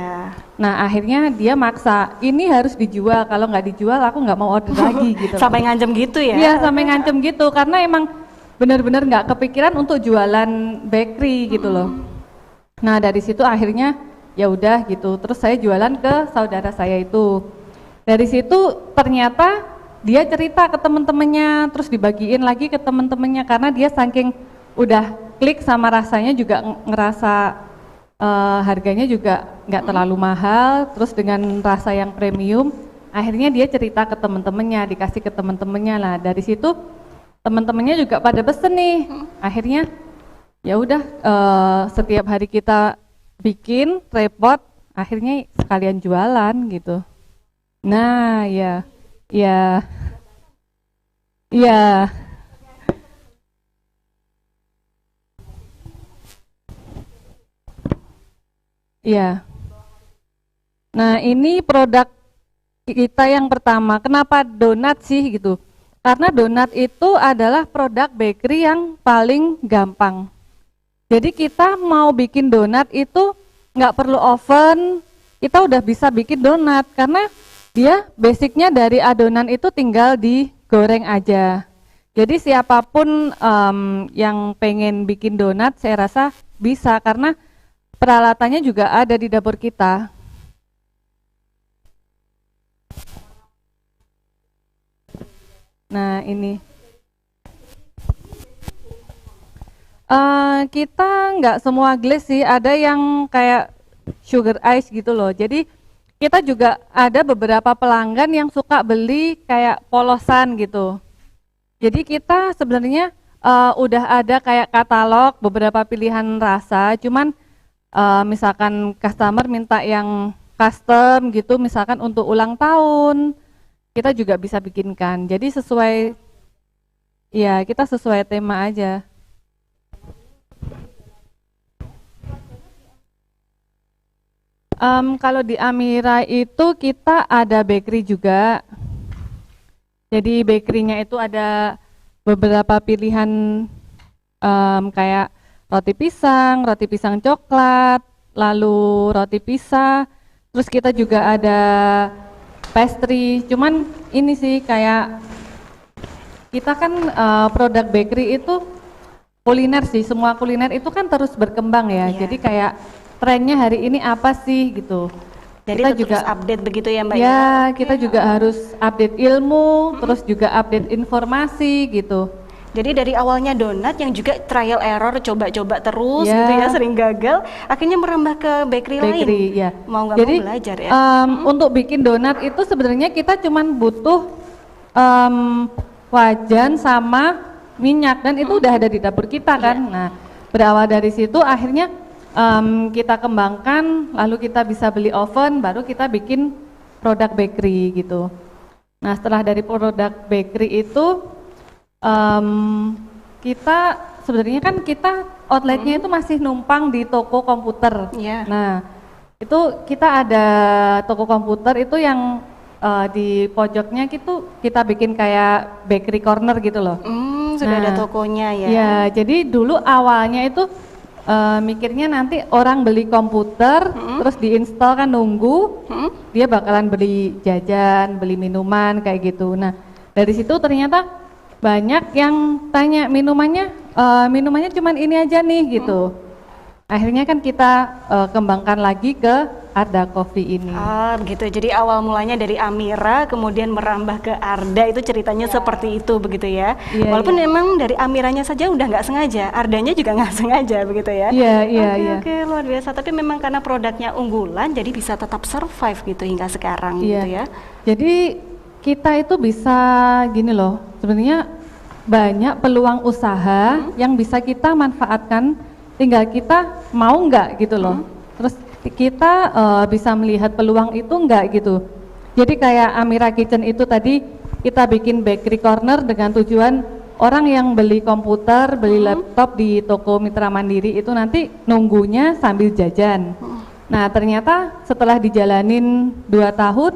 Nah akhirnya dia maksa, ini harus dijual, kalau nggak dijual aku nggak mau order lagi gitu.
Sampai ngancem gitu ya?
Iya sampai ngancem gitu, karena emang benar-benar nggak kepikiran untuk jualan bakery gitu loh. Nah dari situ akhirnya ya udah gitu, terus saya jualan ke saudara saya itu. Dari situ ternyata dia cerita ke temen-temennya, terus dibagiin lagi ke temen-temennya, karena dia saking udah klik sama rasanya juga ngerasa harganya juga nggak terlalu mahal, terus dengan rasa yang premium, akhirnya dia cerita ke temen-temennya, dikasih ke temen-temennya lah. Dari situ temen-temennya juga pada pesen nih, akhirnya ya udah setiap hari kita bikin repot, akhirnya sekalian jualan gitu. Nah ya iya. Nah ini produk kita yang pertama. Kenapa donat sih gitu? Karena donat itu adalah produk bakery yang paling gampang. Jadi kita mau bikin donat itu nggak perlu oven, kita udah bisa bikin donat karena dia basicnya dari adonan itu tinggal digoreng aja. Jadi siapapun yang pengen bikin donat saya rasa bisa, karena peralatannya juga ada di dapur kita. Nah ini kita nggak semua glaze sih, ada yang kayak sugar ice gitu loh. Jadi kita juga ada beberapa pelanggan yang suka beli kayak polosan gitu. Jadi kita sebenarnya udah ada kayak katalog beberapa pilihan rasa, cuman misalkan customer minta yang custom gitu, misalkan untuk ulang tahun, kita juga bisa bikinkan. Jadi sesuai, ya kita sesuai tema aja. Kalau di Amira itu kita ada bakery juga. Jadi bakerynya itu ada beberapa pilihan kayak roti pisang coklat, lalu roti pisah, terus kita juga ada pastry. Cuman ini sih kayak kita kan produk bakery itu kuliner sih, semua kuliner itu kan terus berkembang ya. Jadi kayak trennya hari ini apa sih gitu.
Jadi kita juga update begitu ya Mbak?
Ya, kita juga harus update ilmu, terus juga update informasi gitu.
Jadi dari awalnya donat yang juga trial error, coba-coba terus gitu ya, sering gagal, akhirnya merambah ke bakery lain.
Ya.
Mau nggak mau belajar ya.
Untuk bikin donat itu sebenarnya kita cuman butuh wajan sama minyak, dan itu udah ada di dapur kita kan. Nah, berawal dari situ akhirnya kita kembangkan, lalu kita bisa beli oven, baru kita bikin produk bakery gitu. Nah, setelah dari produk bakery itu kita sebenarnya kan kita outletnya itu masih numpang di toko komputer. Nah itu kita ada toko komputer itu yang di pojoknya gitu kita bikin kayak bakery corner gitu loh.
Sudah ada tokonya ya.
Ya jadi dulu awalnya itu mikirnya nanti orang beli komputer terus diinstal kan nunggu dia bakalan beli jajan, beli minuman kayak gitu. Nah dari situ ternyata banyak yang tanya minumannya cuman ini aja nih gitu. Akhirnya kan kita kembangkan lagi ke Arda Coffee ini.
Begitu. Jadi awal mulanya dari Amira kemudian merambah ke Arda, itu ceritanya seperti itu begitu ya. Walaupun memang dari Amiranya saja udah nggak sengaja, Ardanya juga nggak sengaja begitu ya. Oke, luar biasa. Tapi memang karena produknya unggulan jadi bisa tetap survive gitu hingga sekarang gitu ya.
Jadi kita itu bisa gini loh, sebenarnya banyak peluang usaha yang bisa kita manfaatkan, tinggal kita mau nggak gitu loh. Terus kita bisa melihat peluang itu nggak gitu. Jadi kayak Amira Kitchen itu tadi kita bikin bakery corner dengan tujuan orang yang beli komputer, beli laptop di toko Mitra Mandiri itu nanti nunggunya sambil jajan. Nah ternyata setelah dijalanin 2 tahun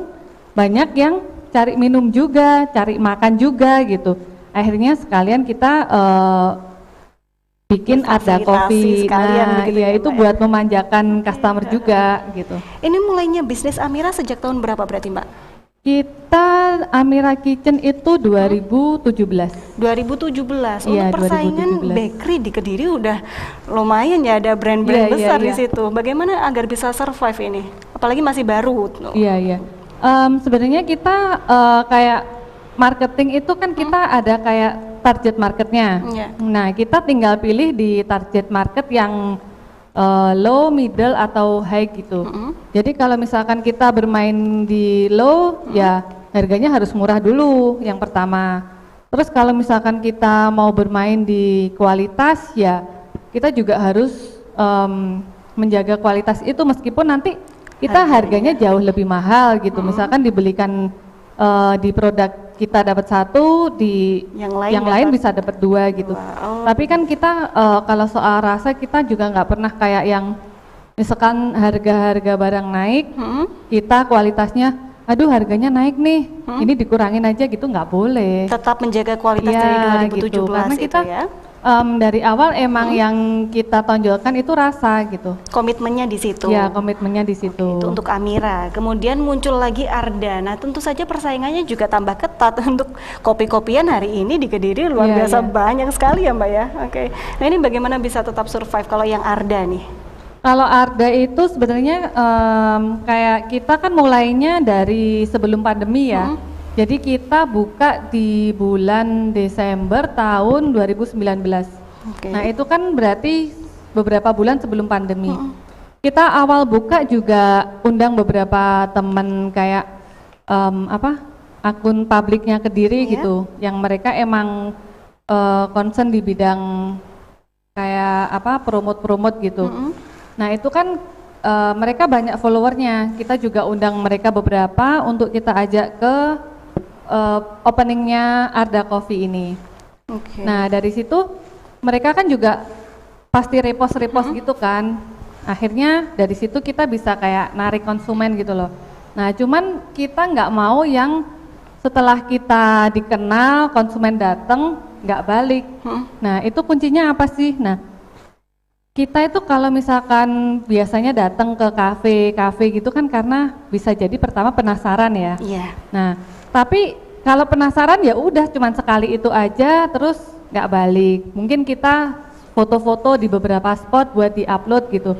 banyak yang cari minum juga, cari makan juga gitu. Akhirnya sekalian kita bikin ada kopi. Nah
gitu
ya
ya,
itu
Mbak,
buat memanjakan customer juga gitu.
Ini mulainya bisnis Amira sejak tahun berapa berarti Mbak?
Kita Amira Kitchen itu 2017.
2017.
Iya,
Untuk persaingan
2017.
bakery di Kediri udah lumayan ya, ada brand-brand
Iya,
besar
iya,
di
iya.
situ. Bagaimana agar bisa survive ini? Apalagi masih baru.
Iya iya. Sebenarnya kita kayak marketing itu kan kita ada kayak target marketnya.
Iya.
Nah kita tinggal pilih di target market yang low, middle atau high gitu. Jadi kalau misalkan kita bermain di low, ya harganya harus murah dulu yang pertama. Terus kalau misalkan kita mau bermain di kualitas, ya kita juga harus menjaga kualitas itu meskipun nanti kita harganya jauh lebih mahal gitu. Misalkan dibelikan di produk kita dapat 1, di
yang lain
bisa dapat 2 gitu. Tapi kan kita kalau soal rasa kita juga nggak pernah kayak yang misalkan harga-harga barang naik, kita kualitasnya, aduh harganya naik nih, ini dikurangin aja gitu, nggak boleh.
Tetap menjaga kualitas
Iya,
dari 2017
gitu. Karena
itu
kita
ya.
Dari awal emang yang kita tonjolkan itu rasa gitu.
Komitmennya di situ.
Ya komitmennya di situ.
Itu untuk Amira. Kemudian muncul lagi Arda. Nah, tentu saja persaingannya juga tambah ketat untuk kopi-kopian hari ini di Kediri luar
Iya,
biasa
iya.
banyak sekali ya, Mbak ya. Oke. Nah, ini bagaimana bisa tetap survive kalau yang Arda nih?
Kalau Arda itu sebenarnya kayak kita kan mulainya dari sebelum pandemi ya. Jadi kita buka di bulan Desember tahun 2019.
Oke.
Nah itu kan berarti beberapa bulan sebelum pandemi. Kita awal buka juga undang beberapa teman kayak akun publiknya Kediri gitu, yang mereka emang concern di bidang kayak promote gitu. Nah itu kan mereka banyak followernya, kita juga undang mereka beberapa untuk kita ajak ke openingnya Arda Coffee ini.
Oke.
Nah dari situ mereka kan juga pasti repost gitu kan. Akhirnya dari situ kita bisa kayak narik konsumen gitu loh. Nah cuman kita nggak mau yang setelah kita dikenal konsumen datang nggak balik. Nah itu kuncinya apa sih? Nah kita itu kalau misalkan biasanya datang ke kafe gitu kan karena bisa jadi pertama penasaran ya.
Iya.
Nah tapi kalau penasaran ya udah cuman sekali itu aja terus nggak balik. Mungkin kita foto-foto di beberapa spot buat di-upload gitu.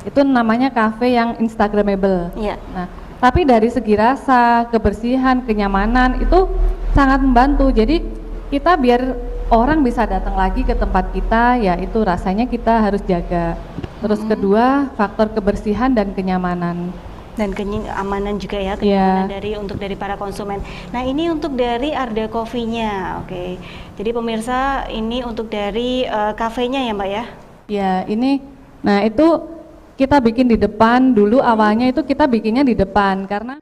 Itu namanya cafe yang instagramable.
Iya.
Nah, tapi dari segi rasa, kebersihan, kenyamanan itu sangat membantu. Jadi kita biar orang bisa datang lagi ke tempat kita, ya itu rasanya kita harus jaga. Terus kedua, faktor kebersihan dan kenyamanan.
Dan keamanan juga ya, kenyamanan dari para konsumen. Nah ini untuk dari Arda Coffee-nya, oke. Jadi pemirsa ini untuk dari kafenya ya Mbak ya?
Ya ini, nah itu kita bikin di depan dulu, awalnya itu kita bikinnya di depan karena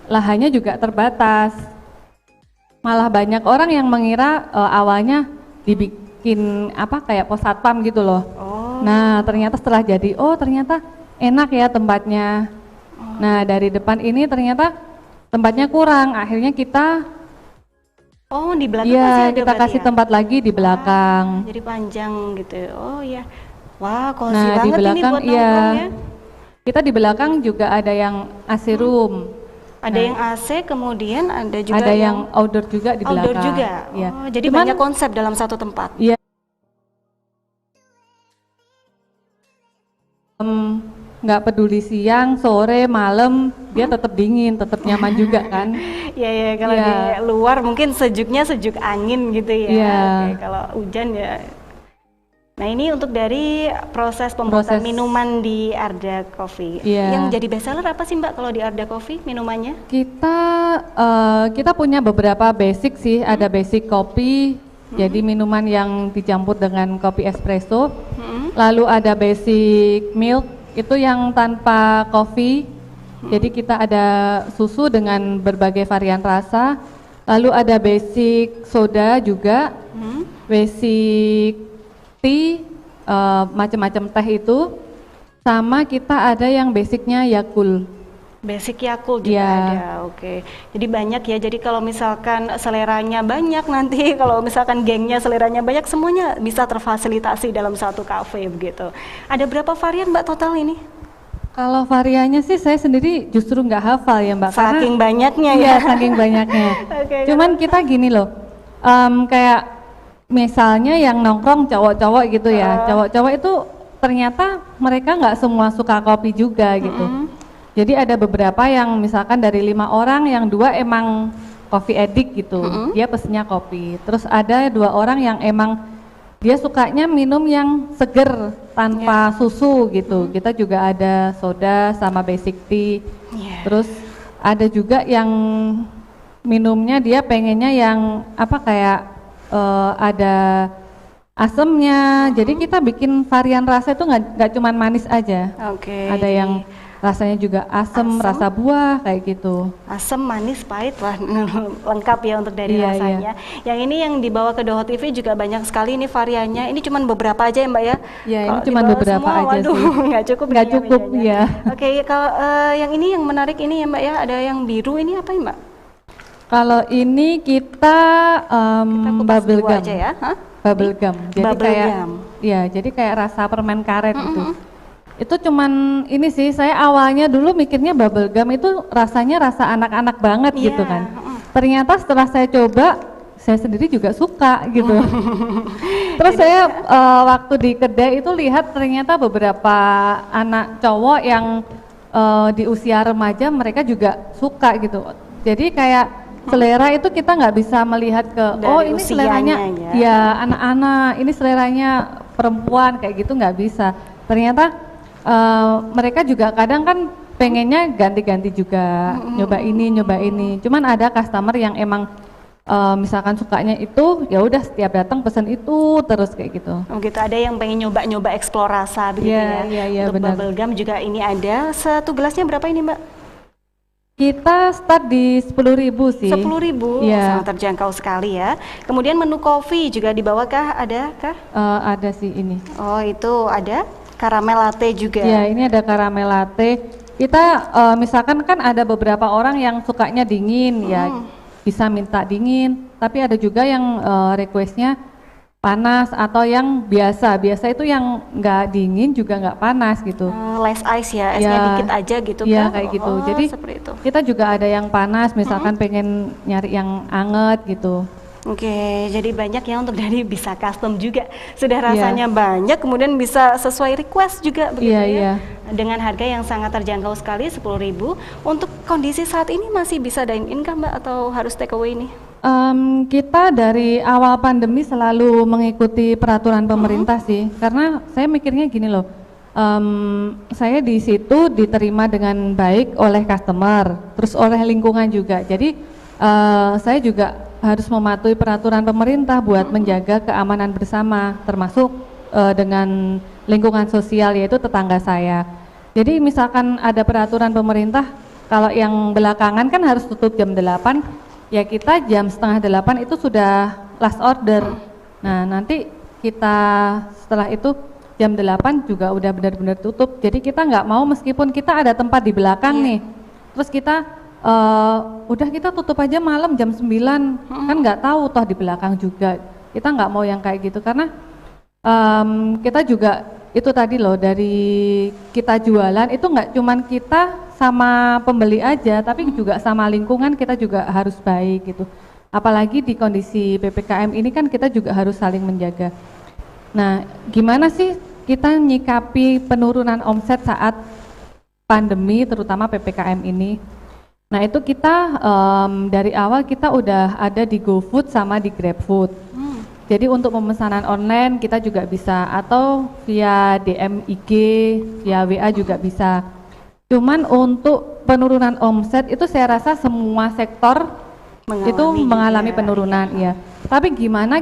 lahannya juga terbatas. Malah banyak orang yang mengira awalnya dibikin kayak pos satpam gitu loh. Nah ternyata setelah jadi, oh ternyata enak ya tempatnya. Nah dari depan ini ternyata tempatnya kurang, akhirnya kita
di belakang masih ada
kita
berarti
kasih
ya?
tempat lagi di belakang.
Jadi panjang gitu. Oh ya. Wah, cozy
Nah di
banget
belakang
ini buat nongkrong ya.
Kita di belakang juga ada yang AC room.
Ada yang AC, kemudian ada juga
Ada yang outdoor juga di
outdoor
belakang.
juga.
Iya.
Oh, jadi
Cuman-
banyak konsep dalam satu tempat.
Iya. Nggak peduli siang, sore, malam, dia tetap dingin, tetap nyaman juga kan.
Ya kalau
Iya.
di luar mungkin sejuknya sejuk angin gitu ya.
Iya.
Oke, kalau hujan ya. Nah ini untuk dari proses pembuatan
Proses.
minuman di Arda Coffee.
Iya.
Yang jadi bestseller apa sih Mbak kalau di Arda Coffee minumannya?
Kita punya beberapa basic sih, ada basic kopi, jadi minuman yang dicampur dengan kopi espresso. Lalu ada basic milk, itu yang tanpa kopi. Jadi kita ada susu dengan berbagai varian rasa, lalu ada basic soda juga, basic tea, macam-macam teh itu, sama kita ada yang basicnya Yakult.
Basic Yakult juga ada, oke. Jadi banyak ya, jadi kalau misalkan seleranya banyak nanti, kalau misalkan gengnya seleranya banyak, semuanya bisa terfasilitasi dalam satu kafe begitu. Ada berapa varian Mbak total ini?
Kalau variannya sih saya sendiri justru nggak hafal ya Mbak.
Saking banyaknya ya?
Iya, saking banyaknya. Cuman kita gini loh, kayak misalnya yang nongkrong cowok-cowok gitu ya, cowok-cowok itu ternyata mereka nggak semua suka kopi juga gitu. Jadi ada beberapa yang misalkan dari 5 orang yang 2 emang coffee addict gitu, dia pesennya kopi. Terus ada 2 orang yang emang dia sukanya minum yang seger tanpa susu gitu. Kita juga ada soda sama basic tea. Terus ada juga yang minumnya dia pengennya yang apa kayak ada asemnya. Jadi kita bikin varian rasa itu nggak cuman manis aja. Ada yang rasanya juga asem, rasa buah kayak gitu. Asem,
manis, pahit, wah lengkap ya untuk dari rasanya. Yang ini yang dibawa ke Doho TV juga banyak sekali ini variannya. Ini cuma beberapa aja ya Mbak ya?
Iya, ini cuma beberapa semua, aja sih.
Nggak cukup.
Nggak cukup ya.
Oke, kalau yang ini yang menarik ini ya Mbak ya, ada yang biru ini apa ya Mbak?
Kalau ini kita bubble gum
aja ya?
Bubble gum. Jadi kayak ya, jadi kayak rasa permen karet gitu. Itu cuman ini sih, saya awalnya dulu mikirnya bubble gum itu rasanya rasa anak-anak banget gitu kan. Ternyata setelah saya coba, saya sendiri juga suka gitu. Terus saya waktu di kedai itu lihat ternyata beberapa anak cowok yang di usia remaja mereka juga suka gitu. Jadi kayak selera itu kita nggak bisa melihat ke dari ini seleranya ya anak-anak, ini seleranya perempuan kayak gitu, nggak bisa. Ternyata mereka juga kadang kan pengennya ganti-ganti juga, nyoba ini. Cuman ada customer yang emang misalkan sukanya itu, ya udah setiap datang pesen itu terus kayak gitu.
Oh gitu, ada yang pengen nyoba eksplor rasa begitu ya.
Iya,
untuk
benar.
bubble gum juga ini ada. Satu gelasnya berapa ini Mbak?
Kita start di 10.000 sih.
10.000, sangat terjangkau sekali ya. Kemudian menu kopi juga di bawah kah? Ada kah?
Ada sih ini.
Oh itu ada? Karamel latte juga.
Ya, ini ada karamel latte. Kita misalkan kan ada beberapa orang yang sukanya dingin, ya bisa minta dingin. Tapi ada juga yang requestnya panas atau yang biasa. Biasa itu yang nggak dingin juga nggak panas gitu.
Less ice ya, esnya dikit aja gitu kan?
Iya kayak gitu. Jadi
itu.
Kita juga ada yang panas, misalkan pengen nyari yang anget gitu.
Oke, jadi banyak ya untuk dari bisa custom juga. Sudah rasanya banyak, kemudian bisa sesuai request juga begitu ya. Dengan harga yang sangat terjangkau sekali, 10.000. Untuk kondisi saat ini masih bisa dine-in kah Mbak atau harus take away nih?
Kita dari awal pandemi selalu mengikuti peraturan pemerintah sih. Karena saya mikirnya gini loh, saya di situ diterima dengan baik oleh customer, terus oleh lingkungan juga. Jadi saya juga harus mematuhi peraturan pemerintah buat menjaga keamanan bersama, termasuk dengan lingkungan sosial yaitu tetangga saya. Jadi misalkan ada peraturan pemerintah, kalau yang belakangan kan harus tutup jam 8, ya kita jam setengah 8 itu sudah last order. Nah nanti kita setelah itu jam 8 juga udah benar-benar tutup. Jadi kita nggak mau meskipun kita ada tempat di belakang nih, terus kita udah kita tutup aja malam jam 9, kan nggak tahu toh di belakang juga. Kita nggak mau yang kayak gitu karena kita juga itu tadi loh, dari kita jualan itu nggak cuman kita sama pembeli aja, tapi juga sama lingkungan kita juga harus baik gitu. Apalagi di kondisi PPKM ini kan kita juga harus saling menjaga. Nah, gimana sih kita nyikapi penurunan omset saat pandemi terutama PPKM ini? Nah itu kita dari awal kita udah ada di GoFood sama di GrabFood. Jadi untuk pemesanan online kita juga bisa, atau via DM IG, via WA juga bisa. Cuman untuk penurunan omset itu saya rasa semua sektor mengalami penurunan ya. Tapi gimana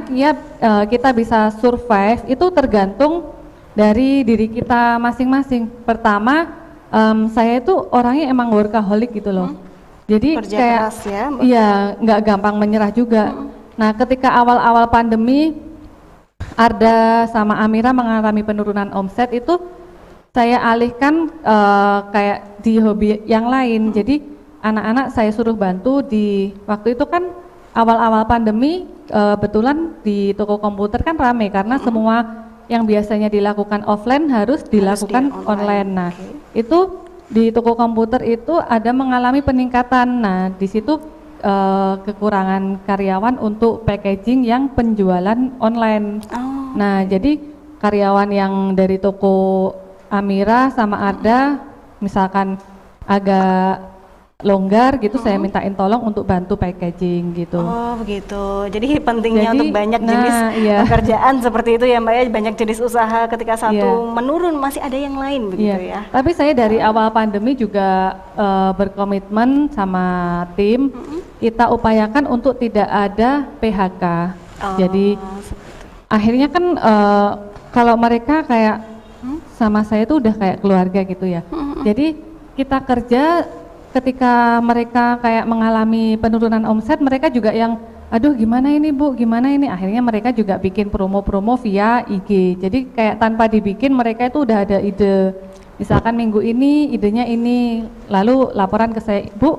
kita bisa survive itu tergantung dari diri kita masing-masing. Pertama, saya itu orangnya emang workaholic gitu loh. Jadi
Kerja
kayak
keras ya, Mbak?
iya nggak gampang menyerah juga. Nah ketika awal-awal pandemi Arda sama Amira mengalami penurunan omset itu saya alihkan kayak di hobi yang lain. Jadi anak-anak saya suruh bantu di waktu itu kan awal-awal pandemi betulan di toko komputer kan rame karena semua yang biasanya dilakukan offline harus dilakukan online. Nah, itu di toko komputer itu ada mengalami peningkatan. Nah, di situ kekurangan karyawan untuk packaging yang penjualan online. Nah, jadi karyawan yang dari toko Amira sama Arda misalkan agak longgar gitu, saya mintain tolong untuk bantu packaging gitu.
Oh begitu, jadi pentingnya untuk banyak
nah,
jenis
iya.
pekerjaan seperti itu ya Mbak ya, banyak jenis usaha ketika satu menurun masih ada yang lain begitu ya.
Tapi saya dari awal pandemi juga berkomitmen sama tim, kita upayakan untuk tidak ada PHK. Jadi akhirnya kan kalau mereka kayak sama saya itu udah kayak keluarga gitu ya. Jadi kita kerja ketika mereka kayak mengalami penurunan omset, mereka juga yang aduh gimana ini Bu, gimana ini, akhirnya mereka juga bikin promo-promo via IG. Jadi kayak tanpa dibikin mereka itu udah ada ide, misalkan minggu ini idenya ini, lalu laporan ke saya, Bu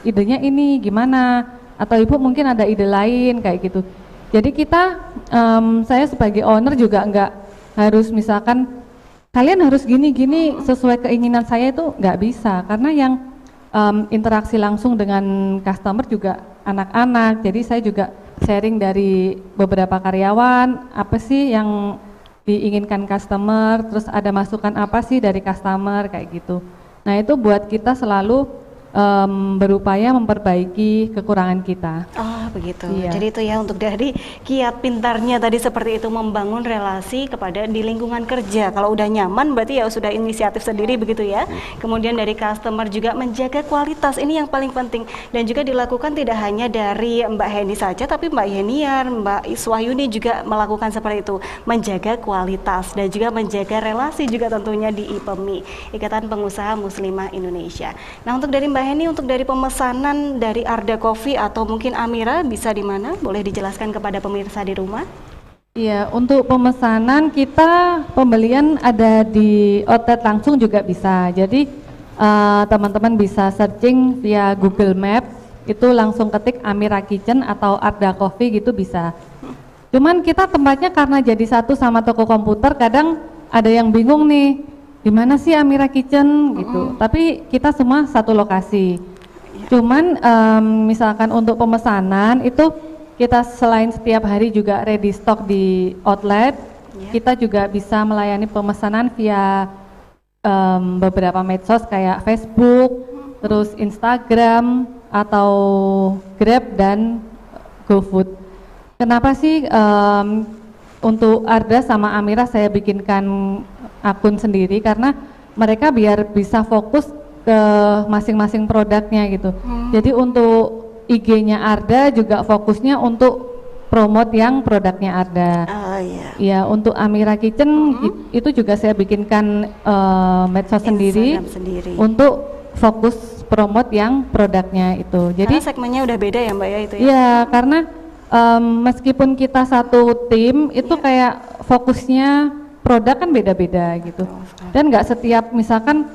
idenya ini gimana, atau Ibu mungkin ada ide lain kayak gitu. Jadi kita saya sebagai owner juga nggak harus misalkan kalian harus gini-gini sesuai keinginan saya, itu nggak bisa, karena yang interaksi langsung dengan customer juga anak-anak. Jadi saya juga sharing dari beberapa karyawan apa sih yang diinginkan customer, terus ada masukan apa sih dari customer kayak gitu. Nah itu buat kita selalu berupaya memperbaiki kekurangan kita.
Oh begitu.
Iya.
Jadi itu ya untuk dari kiat pintarnya tadi seperti itu, membangun relasi kepada di lingkungan kerja. Kalau udah nyaman berarti ya sudah inisiatif sendiri begitu ya. Kemudian dari customer juga menjaga kualitas, ini yang paling penting, dan juga dilakukan tidak hanya dari Mbak Heni saja, tapi Mbak Yeniar, Mbak Iswahyuni juga melakukan seperti itu, menjaga kualitas dan juga menjaga relasi juga tentunya di IPMI, Ikatan Pengusaha Muslimah Indonesia. Nah untuk dari Mbak Heni, untuk dari pemesanan dari Arda Coffee atau mungkin Amira bisa di mana? Boleh dijelaskan kepada pemirsa di rumah?
Iya, untuk pemesanan kita pembelian ada di outlet langsung juga bisa. Jadi teman-teman bisa searching via Google Map, itu langsung ketik Amira Kitchen atau Arda Coffee gitu bisa. Cuman kita tempatnya karena jadi satu sama toko komputer, kadang ada yang bingung nih, di mana sih Amira Kitchen gitu. Tapi kita semua satu lokasi. Cuman misalkan untuk pemesanan itu kita selain setiap hari juga ready stock di outlet, kita juga bisa melayani pemesanan via beberapa medsos kayak Facebook, terus Instagram atau Grab dan GoFood. Kenapa sih untuk Arda sama Amira saya bikinkan akun sendiri, karena mereka biar bisa fokus ke masing-masing produknya gitu. Jadi untuk IG-nya Arda juga fokusnya untuk promote yang produknya Arda. Ya untuk Amira Kitchen itu juga saya bikinkan medsos sendiri untuk fokus promote yang produknya itu. Jadi
karena segmennya udah beda ya Mbak ya itu ya?
Iya, karena meskipun kita satu tim itu kayak fokusnya produk kan beda-beda gitu, dan nggak setiap misalkan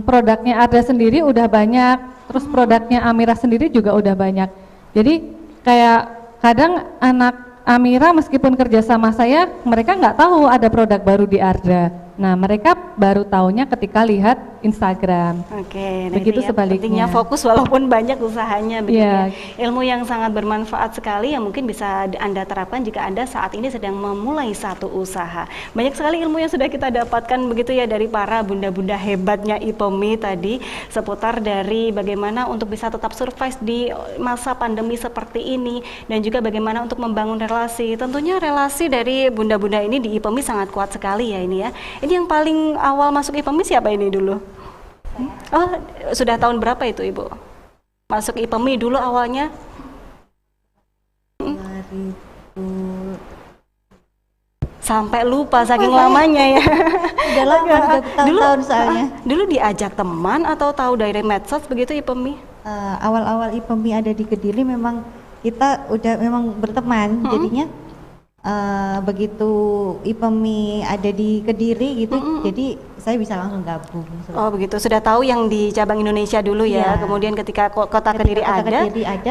produknya ada sendiri udah banyak, terus produknya Amira sendiri juga udah banyak. Jadi kayak kadang anak Amira meskipun kerja sama saya, mereka nggak tahu ada produk baru di Arda. Nah mereka baru taunya ketika lihat Instagram.
Oke,
begitu
ya,
sebaliknya.
pentingnya fokus walaupun banyak usahanya begitu
Yeah.
ya. Ilmu yang sangat bermanfaat sekali yang mungkin bisa Anda terapkan jika Anda saat ini sedang memulai satu usaha. Banyak sekali ilmu yang sudah kita dapatkan begitu ya dari para bunda-bunda hebatnya IPMI tadi, seputar dari bagaimana untuk bisa tetap survive di masa pandemi seperti ini, dan juga bagaimana untuk membangun relasi. Tentunya relasi dari bunda-bunda ini di IPMI sangat kuat sekali ya ini ya. Ini yang paling awal masuk IPMI siapa ini dulu? Oh, sudah tahun berapa itu Ibu? Masuk IPMI dulu awalnya?
2001
Sampai lupa saking lamanya ya.
Udah lama, udah tahun-tahun soalnya.
Dulu diajak teman atau tahu dari medsos begitu IPEMI?
Awal-awal IPEMI ada di Kediri memang kita udah memang berteman, jadinya begitu IPEMI ada di Kediri gitu, jadi saya bisa langsung gabung.
Oh begitu, sudah tahu yang di cabang Indonesia dulu ya, kemudian ketika kota Kediri ada,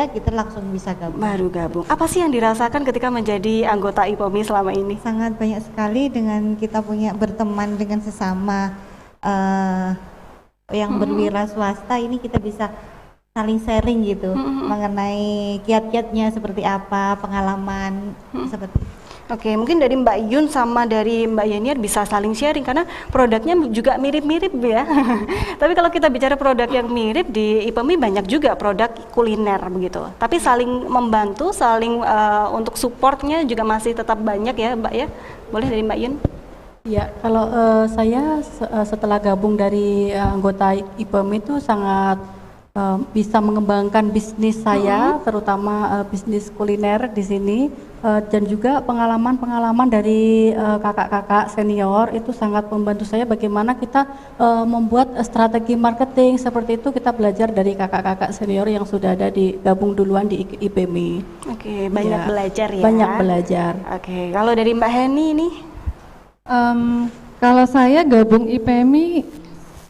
kita langsung bisa gabung.
Baru gabung. Apa sih yang dirasakan ketika menjadi anggota IPEMI selama ini?
Sangat banyak sekali dengan kita punya berteman dengan sesama yang berwira swasta, ini kita bisa saling sharing gitu mengenai kiat-kiatnya seperti apa, pengalaman seperti itu.
Oke, mungkin dari Mbak Yun sama dari Mbak Yeniar bisa saling sharing karena produknya juga mirip-mirip ya. Tapi kalau kita bicara produk yang mirip di IPEMI banyak juga produk kuliner begitu. Tapi saling membantu, saling untuk supportnya juga masih tetap banyak ya Mbak ya. Boleh dari Mbak Yun?
Ya, kalau saya setelah gabung dari anggota IPEMI itu sangat bisa mengembangkan bisnis saya, terutama bisnis kuliner di sini, dan juga pengalaman-pengalaman dari kakak-kakak senior itu sangat membantu saya bagaimana kita membuat strategi marketing. Seperti itu kita belajar dari kakak-kakak senior yang sudah ada gabung duluan di IPEMI.
Oke, banyak belajar ya.
Banyak belajar.
Oke, kalau dari Mbak Heni ini?
Kalau saya gabung IPEMI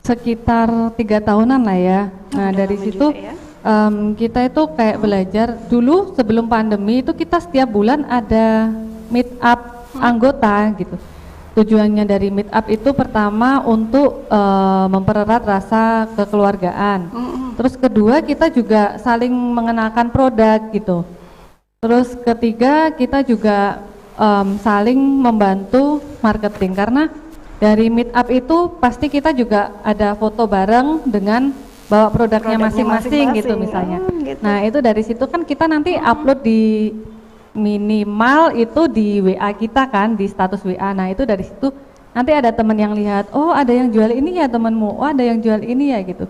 sekitar 3 tahunan lah ya. Nah dari situ kita itu kayak belajar dulu sebelum pandemi itu kita setiap bulan ada meet up anggota gitu. Tujuannya dari meet up itu pertama untuk mempererat rasa kekeluargaan. Terus kedua kita juga saling mengenalkan produk gitu. Terus ketiga kita juga saling membantu marketing karena dari meet up itu pasti kita juga ada foto bareng dengan bawa produknya masing-masing gitu misalnya. Gitu. Nah itu dari situ kan kita nanti upload di minimal itu di WA kita kan, di status WA. Nah itu dari situ nanti ada teman yang lihat, oh ada yang jual ini ya temanmu, oh ada yang jual ini ya gitu.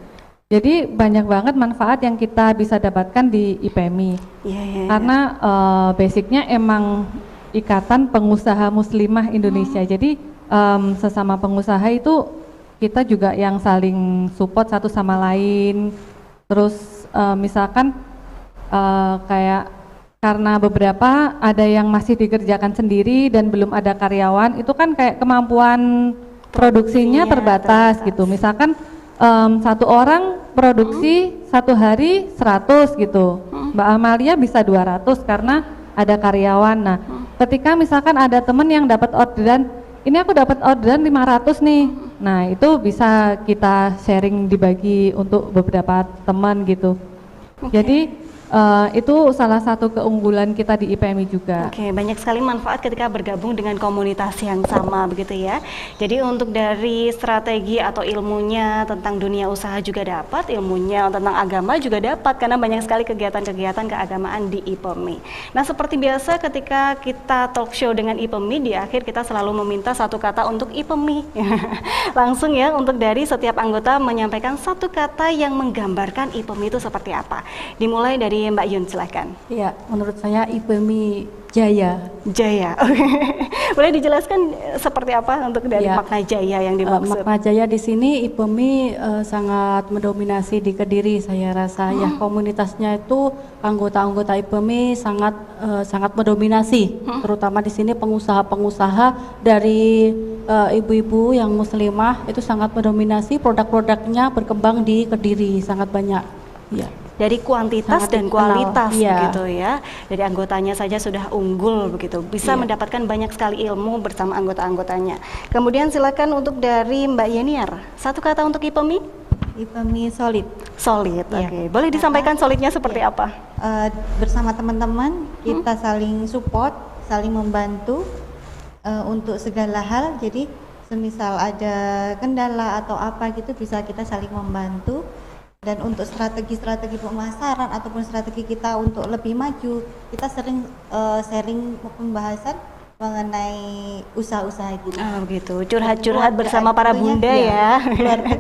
Jadi banyak banget manfaat yang kita bisa dapatkan di IPEMI. Karena basicnya emang ikatan pengusaha muslimah Indonesia. Jadi sesama pengusaha itu kita juga yang saling support satu sama lain. Terus misalkan kayak karena beberapa ada yang masih dikerjakan sendiri dan belum ada karyawan, itu kan kayak kemampuan produksinya terbatas gitu. Misalkan satu orang produksi satu hari 100 gitu, Mbak Amalia bisa 200 karena ada karyawan. Nah ketika misalkan ada temen yang dapat orderan, ini aku dapat orderan 500 nih. Nah, itu bisa kita sharing dibagi untuk beberapa teman gitu. Jadi itu salah satu keunggulan kita di IPEMI juga.
Oke, banyak sekali manfaat ketika bergabung dengan komunitas yang sama begitu ya. Jadi untuk dari strategi atau ilmunya tentang dunia usaha juga dapat, ilmunya tentang agama juga dapat karena banyak sekali kegiatan-kegiatan keagamaan di IPEMI. Nah, seperti biasa ketika kita talk show dengan IPEMI, di akhir kita selalu meminta satu kata untuk IPEMI. Langsung ya, untuk dari setiap anggota menyampaikan satu kata yang menggambarkan IPEMI itu seperti apa. Dimulai dari Mbak Yun, silahkan.
Ya, menurut saya IPEMI jaya.
Jaya. Boleh dijelaskan seperti apa untuk dari makna jaya yang dimaksud?
Makna jaya di sini IPEMI sangat mendominasi di Kediri. Saya rasa ya komunitasnya itu anggota-anggota IPEMI sangat mendominasi. Terutama di sini pengusaha-pengusaha dari ibu-ibu yang muslimah itu sangat mendominasi, produk-produknya berkembang di Kediri sangat banyak. Ya.
Dari kuantitas dan kualitas begitu ya. Dari anggotanya saja sudah unggul begitu. Bisa mendapatkan banyak sekali ilmu bersama anggota-anggotanya. Kemudian silakan untuk dari Mbak Yeniar. Satu kata untuk IPEMI?
IPEMI solid.
Solid. Oke. Boleh disampaikan solidnya seperti apa?
Bersama teman-teman kita saling support, saling membantu untuk segala hal. Jadi semisal ada kendala atau apa gitu bisa kita saling membantu. Dan untuk strategi-strategi pemasaran ataupun strategi kita untuk lebih maju, kita sering sharing pembahasan mengenai usaha-usaha itu.
Begitu, curhat-curhat bersama para bunda ya.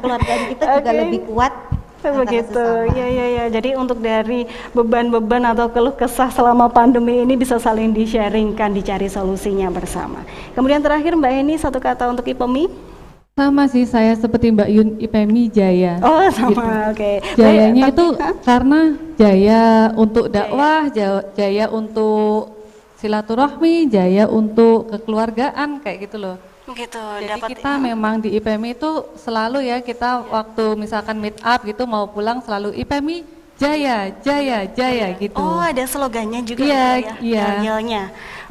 Keluarga kita juga lebih kuat
Begitu, ya. Jadi untuk dari beban-beban atau keluh kesah selama pandemi ini bisa saling di-sharingkan, dicari solusinya bersama. Kemudian terakhir Mbak Eni, satu kata untuk IPEMI.
Sama sih, saya seperti Mbak Yun, IPEMI Jaya.
Oh sama,
gitu.
Oke.
Jayanya itu karena jaya untuk dakwah, jaya untuk silaturahmi, jaya untuk kekeluargaan, kayak gitu loh.
Gitu.
Jadi kita memang di IPEMI itu selalu ya, kita waktu misalkan meet up gitu mau pulang selalu IPEMI Jaya, Jaya, Jaya gitu.
Oh, ada slogannya juga
ya?
Iya.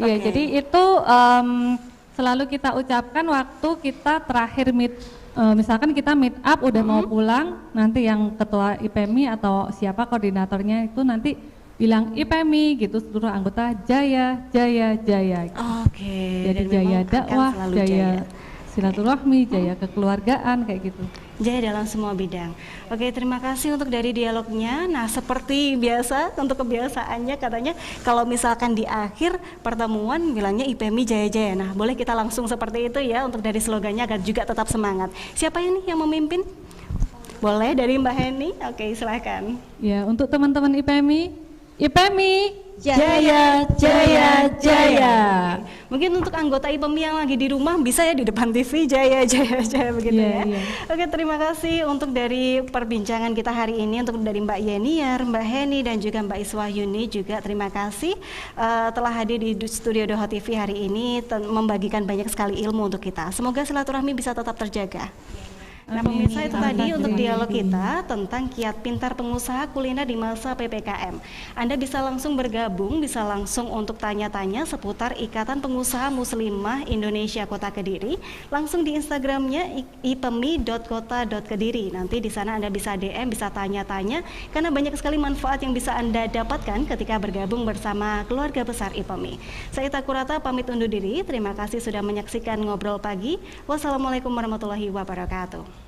Iya, jadi itu selalu kita ucapkan waktu kita terakhir misalkan kita meet up udah mau pulang, nanti yang ketua IPEMI atau siapa koordinatornya itu nanti bilang IPEMI gitu, seluruh anggota Jaya, Jaya, Jaya.
Oke.
Jadi Jaya dakwah, Jaya silaturahmi, Jaya kekeluargaan, kayak gitu.
Jaya dalam semua bidang. Oke, terima kasih untuk dari dialognya. Nah, seperti biasa untuk kebiasaannya katanya kalau misalkan di akhir pertemuan bilangnya IPEMI Jaya-Jaya. Nah, boleh kita langsung seperti itu ya untuk dari slogannya agar juga tetap semangat. Siapa ini yang memimpin? Boleh dari Mbak Heni? Oke, silakan.
Ya, untuk teman-teman IPEMI
Jaya,
Jaya, Jaya.
Mungkin untuk anggota IPEMI yang lagi di rumah bisa ya di depan TV Jaya, Jaya, Jaya begitu ya. Oke, terima kasih untuk dari perbincangan kita hari ini, untuk dari Mbak Yeniar, Mbak Heni dan juga Mbak Iswahyuni juga terima kasih telah hadir di studio Doha TV hari ini membagikan banyak sekali ilmu untuk kita. Semoga silaturahmi bisa tetap terjaga. Nah, pemirsa, itu tadi untuk dialog kita tentang kiat pintar pengusaha kuliner di masa PPKM. Anda bisa langsung bergabung, bisa langsung untuk tanya-tanya seputar Ikatan Pengusaha Muslimah Indonesia Kota Kediri, langsung di Instagramnya ipemi.kota.kediri. Nanti di sana Anda bisa DM, bisa tanya-tanya, karena banyak sekali manfaat yang bisa Anda dapatkan ketika bergabung bersama keluarga besar IPEMI. Saya Ita Kurata pamit undur diri, terima kasih sudah menyaksikan Ngobrol Pagi. Wassalamualaikum warahmatullahi wabarakatuh.